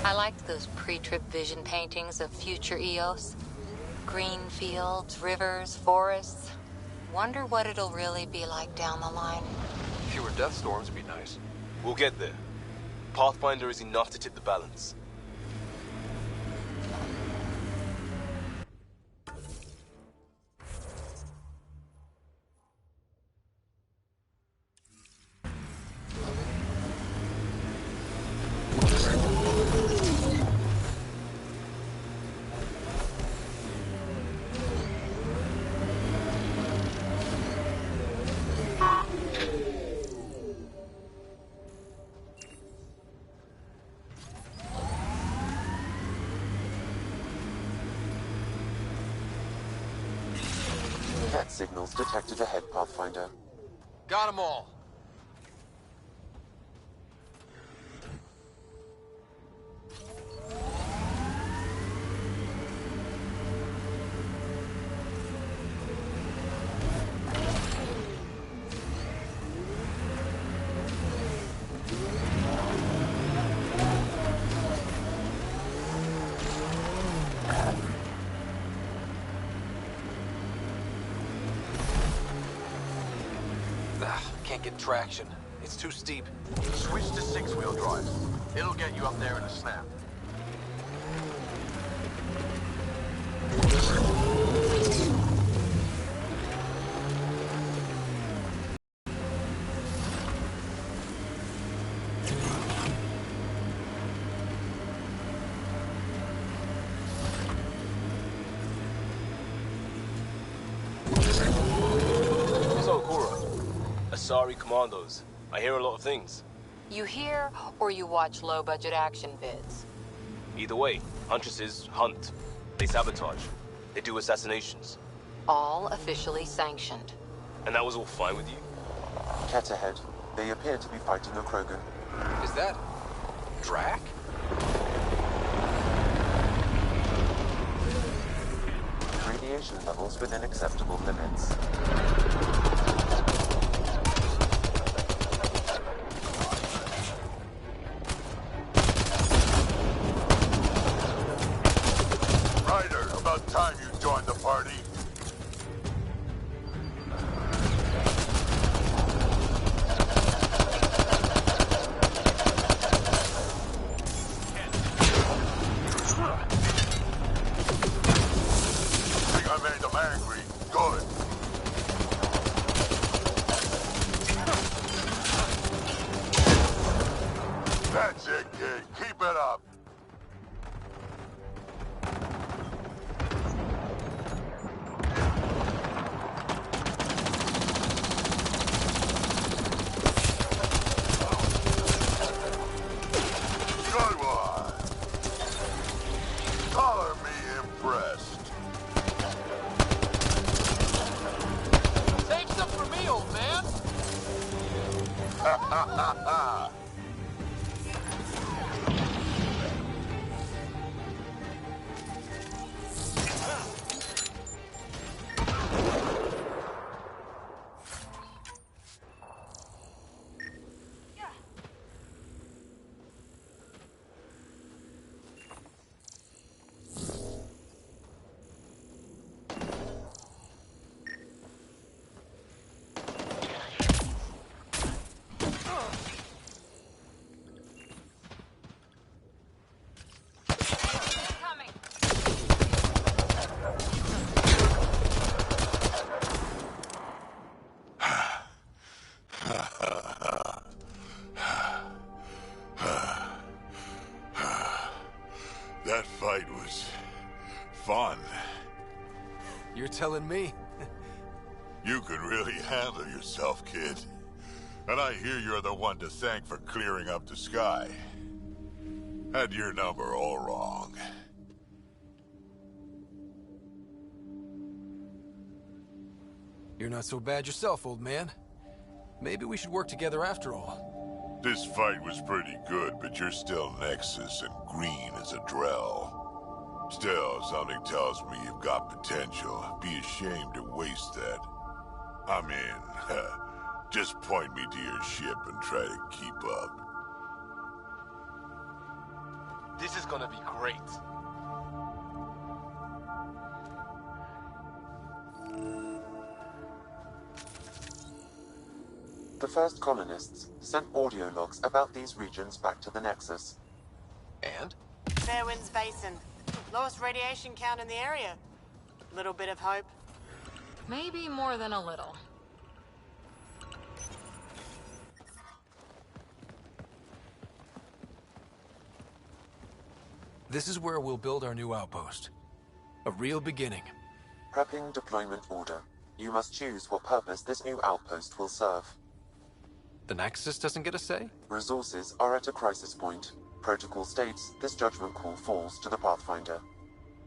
I liked those pre-trip vision paintings of future Eos. Green fields, rivers, forests. Wonder what it'll really be like down the line. Fewer death storms would be nice. We'll get there. Pathfinder is enough to tip the balance. Cat signals detected ahead, Pathfinder. Got 'em all. Can't get traction. It's too steep. Switch to six-wheel drive. It'll get you up there in a snap. So, Cora, Asari Commandos. I hear a lot of things. You hear or you watch low-budget action vids? Either way, Huntresses hunt. They sabotage. They do assassinations. All officially sanctioned. And that was all fine with you? Cat ahead. They appear to be fighting a Krogan. Is that... Drac? Radiation levels within acceptable limits. Ryder, about time you joined the party. Think I made them angry. Good. That's it, kid. Keep it up. Good one. Color me impressed. Take some from me, old man! Ha ha ha ha. You're telling me? You could really handle yourself, kid. And I hear you're the one to thank for clearing up the sky. Had your number all wrong. You're not so bad yourself, old man. Maybe we should work together after all. This fight was pretty good, but you're still Nexus and green as a Drell. Still, something tells me you've got potential. Be ashamed to waste that. I mean, just point me to your ship and try to keep up. This is gonna be great. The first colonists sent audio logs about these regions back to the Nexus. And? Fairwinds Basin. Lowest radiation count in the area. Little bit of hope. Maybe more than a little. This is where we'll build our new outpost. A real beginning. Prepping deployment order. You must choose what purpose this new outpost will serve. The Nexus doesn't get a say? Resources are at a crisis point. Protocol states this judgment call falls to the Pathfinder.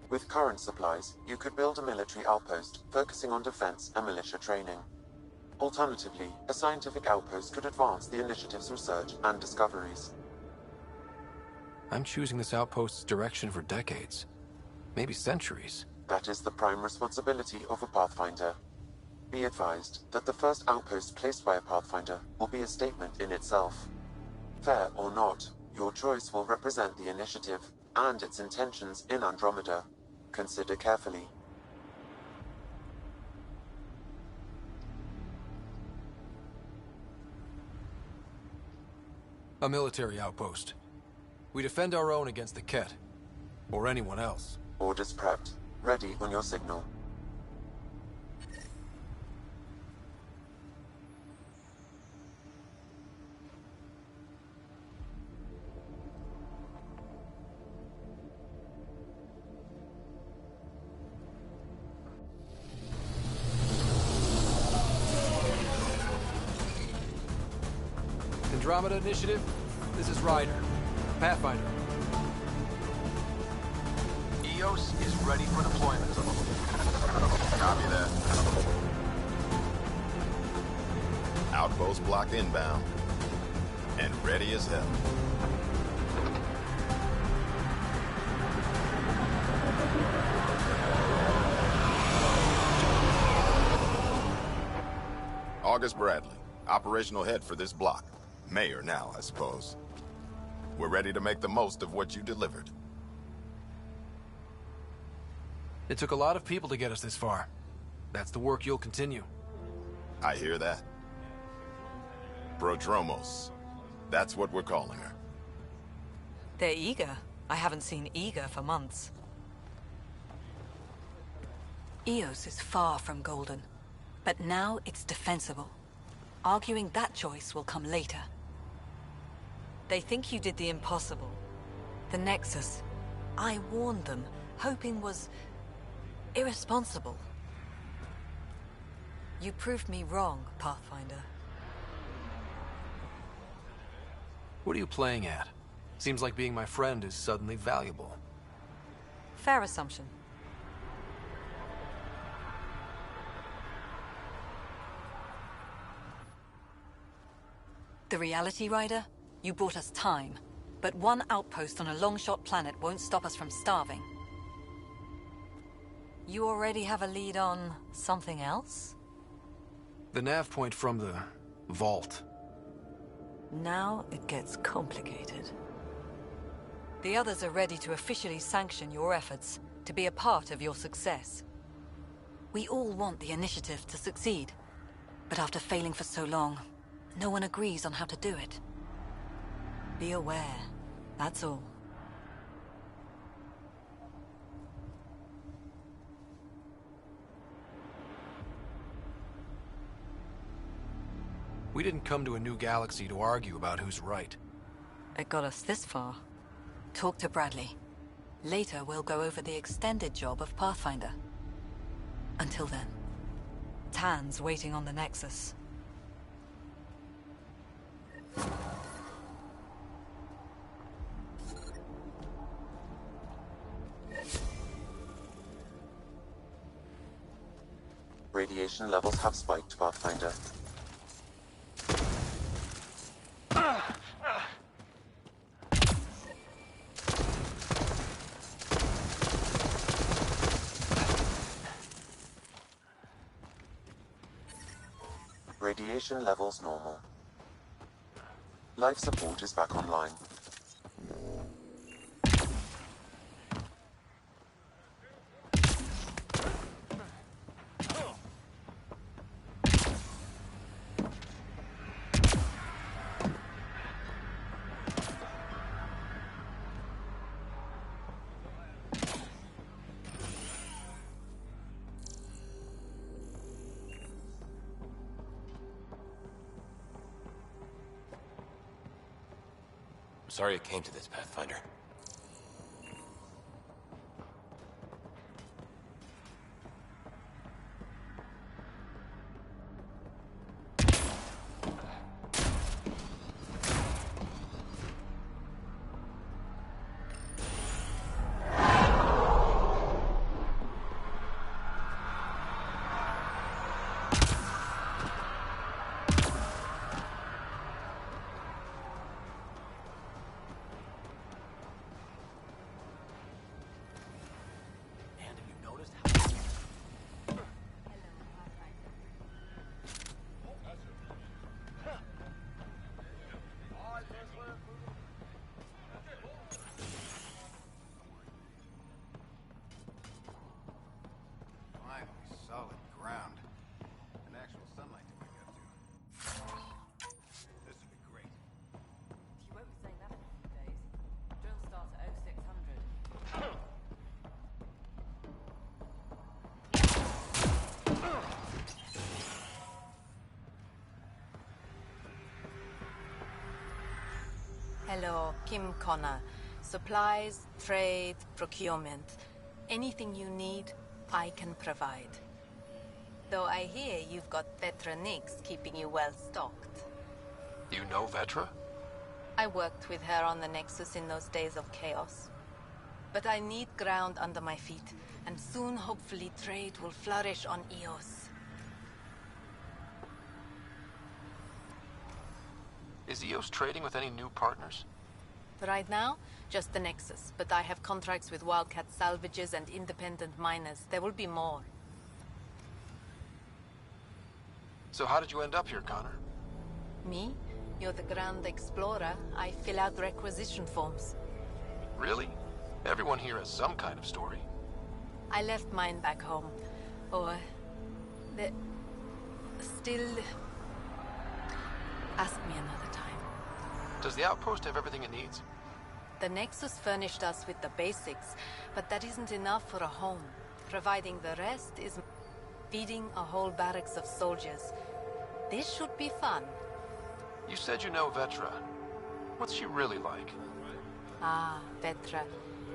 With current supplies, you could build a military outpost focusing on defense and militia training. Alternatively, a scientific outpost could advance the initiative's research and discoveries. I'm choosing this outpost's direction for decades. Maybe centuries. That is the prime responsibility of a Pathfinder. Be advised that the first outpost placed by a Pathfinder will be a statement in itself. Fair or not, your choice will represent the initiative and its intentions in Andromeda. Consider carefully. A military outpost. We defend our own against the Ket. Or anyone else. Orders prepped. Ready on your signal. Andromeda Initiative, this is Ryder. Pathfinder. EOS is ready for deployment. Copy that. Outpost blocked inbound. And ready as hell. August Bradley, operational head for this block. Mayor now, I suppose. We're ready to make the most of what you delivered. It took a lot of people to get us this far. That's the work you'll continue. I hear that. Prodromos. That's what we're calling her. They're eager. I haven't seen eager for months. Eos is far from golden, but now it's defensible. Arguing that choice will come later. They think you did the impossible. The Nexus. I warned them, hoping was irresponsible. You proved me wrong, Pathfinder. What are you playing at? Seems like being my friend is suddenly valuable. Fair assumption. The reality, Ryder? You brought us time. But one outpost on a long-shot planet won't stop us from starving. You already have a lead on something else? The nav point from the vault. Now it gets complicated. The others are ready to officially sanction your efforts, to be a part of your success. We all want the initiative to succeed. But after failing for so long, no one agrees on how to do it. Be aware, that's all. We didn't come to a new galaxy to argue about who's right. It got us this far. Talk to Bradley. Later, we'll go over the extended job of Pathfinder. Until then, Tan's waiting on the Nexus. Radiation levels have spiked, Pathfinder. Radiation levels normal. Life support is back online. Sorry it came to this, Pathfinder. Solid ground. And actual sunlight to wake up to. This would be great. You won't be saying that in a few days. Drill starts at 0600. Hello, Kim Connor. Supplies, trade, procurement. Anything you need, I can provide. Though I hear you've got Vetra Nix keeping you well stocked. You know Vetra? I worked with her on the Nexus in those days of chaos. But I need ground under my feet, and soon hopefully trade will flourish on Eos. Is Eos trading with any new partners? Right now, just the Nexus, but I have contracts with Wildcat salvages and independent miners. There will be more. So how did you end up here, Connor? Me? You're the Grand Explorer. I fill out requisition forms. Really? Everyone here has some kind of story. I left mine back home. Or... Still... Ask me another time. Does the outpost have everything it needs? The Nexus furnished us with the basics, but that isn't enough for a home. Providing the rest is feeding a whole barracks of soldiers. This should be fun. You said you know Vetra. What's she really like? Ah, Vetra.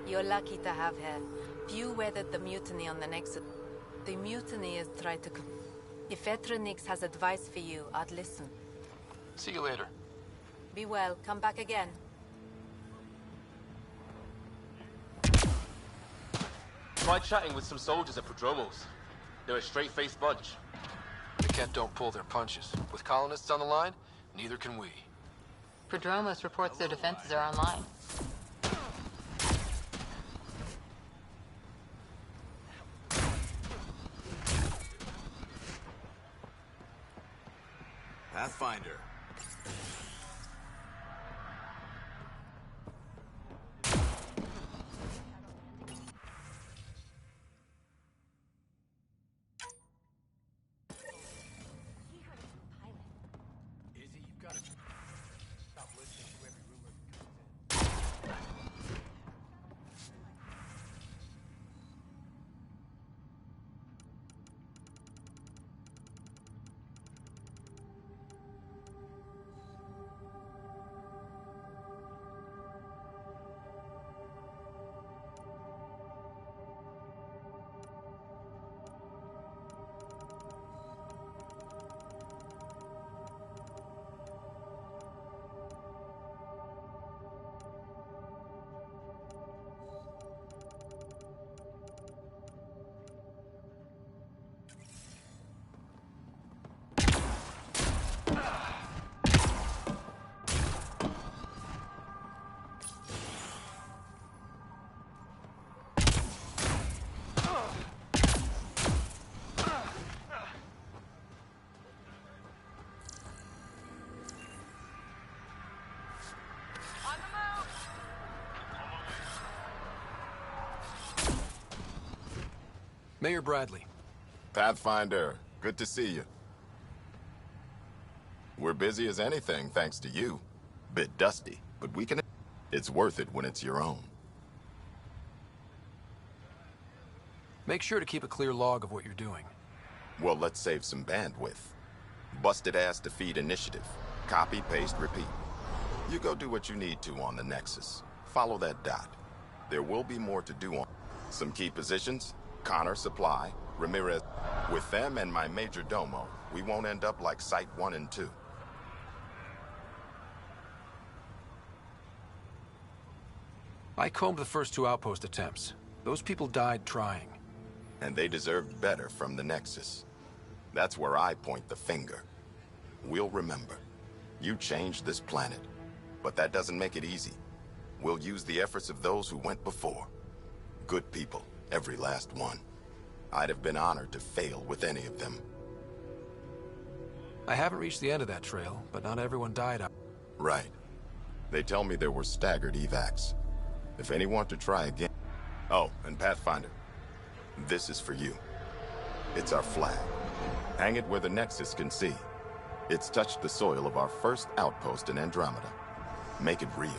You're lucky to have her. Few weathered the mutiny on the Nexus. The mutineers tried to... If Vetra Nix has advice for you, I'd listen. See you later. Be well. Come back again. Tried chatting with some soldiers at Prodromos. They're a straight-faced bunch. The Kett don't pull their punches. With colonists on the line, neither can we. Prodromos reports their defenses are online. Pathfinder. Mayor Bradley. Pathfinder, good to see you. We're busy as anything, thanks to you. Bit dusty, but we can... It's worth it when it's your own. Make sure to keep a clear log of what you're doing. Well, let's save some bandwidth. Busted ass defeat initiative. Copy, paste, repeat. You go do what you need to on the Nexus. Follow that dot. There will be more to do on... Some key positions, Connor Supply, Ramirez. With them and my major domo, we won't end up like Site 1 and 2. I combed the first 2 outpost attempts. Those people died trying. And they deserved better from the Nexus. That's where I point the finger. We'll remember. You changed this planet. But that doesn't make it easy. We'll use the efforts of those who went before. Good people, every last one. I'd have been honored to fail with any of them. I haven't reached the end of that trail, but not everyone died out. Right. They tell me there were staggered evacs. If anyone to try again... Oh, and Pathfinder. This is for you. It's our flag. Hang it where the Nexus can see. It's touched the soil of our first outpost in Andromeda. Make it real.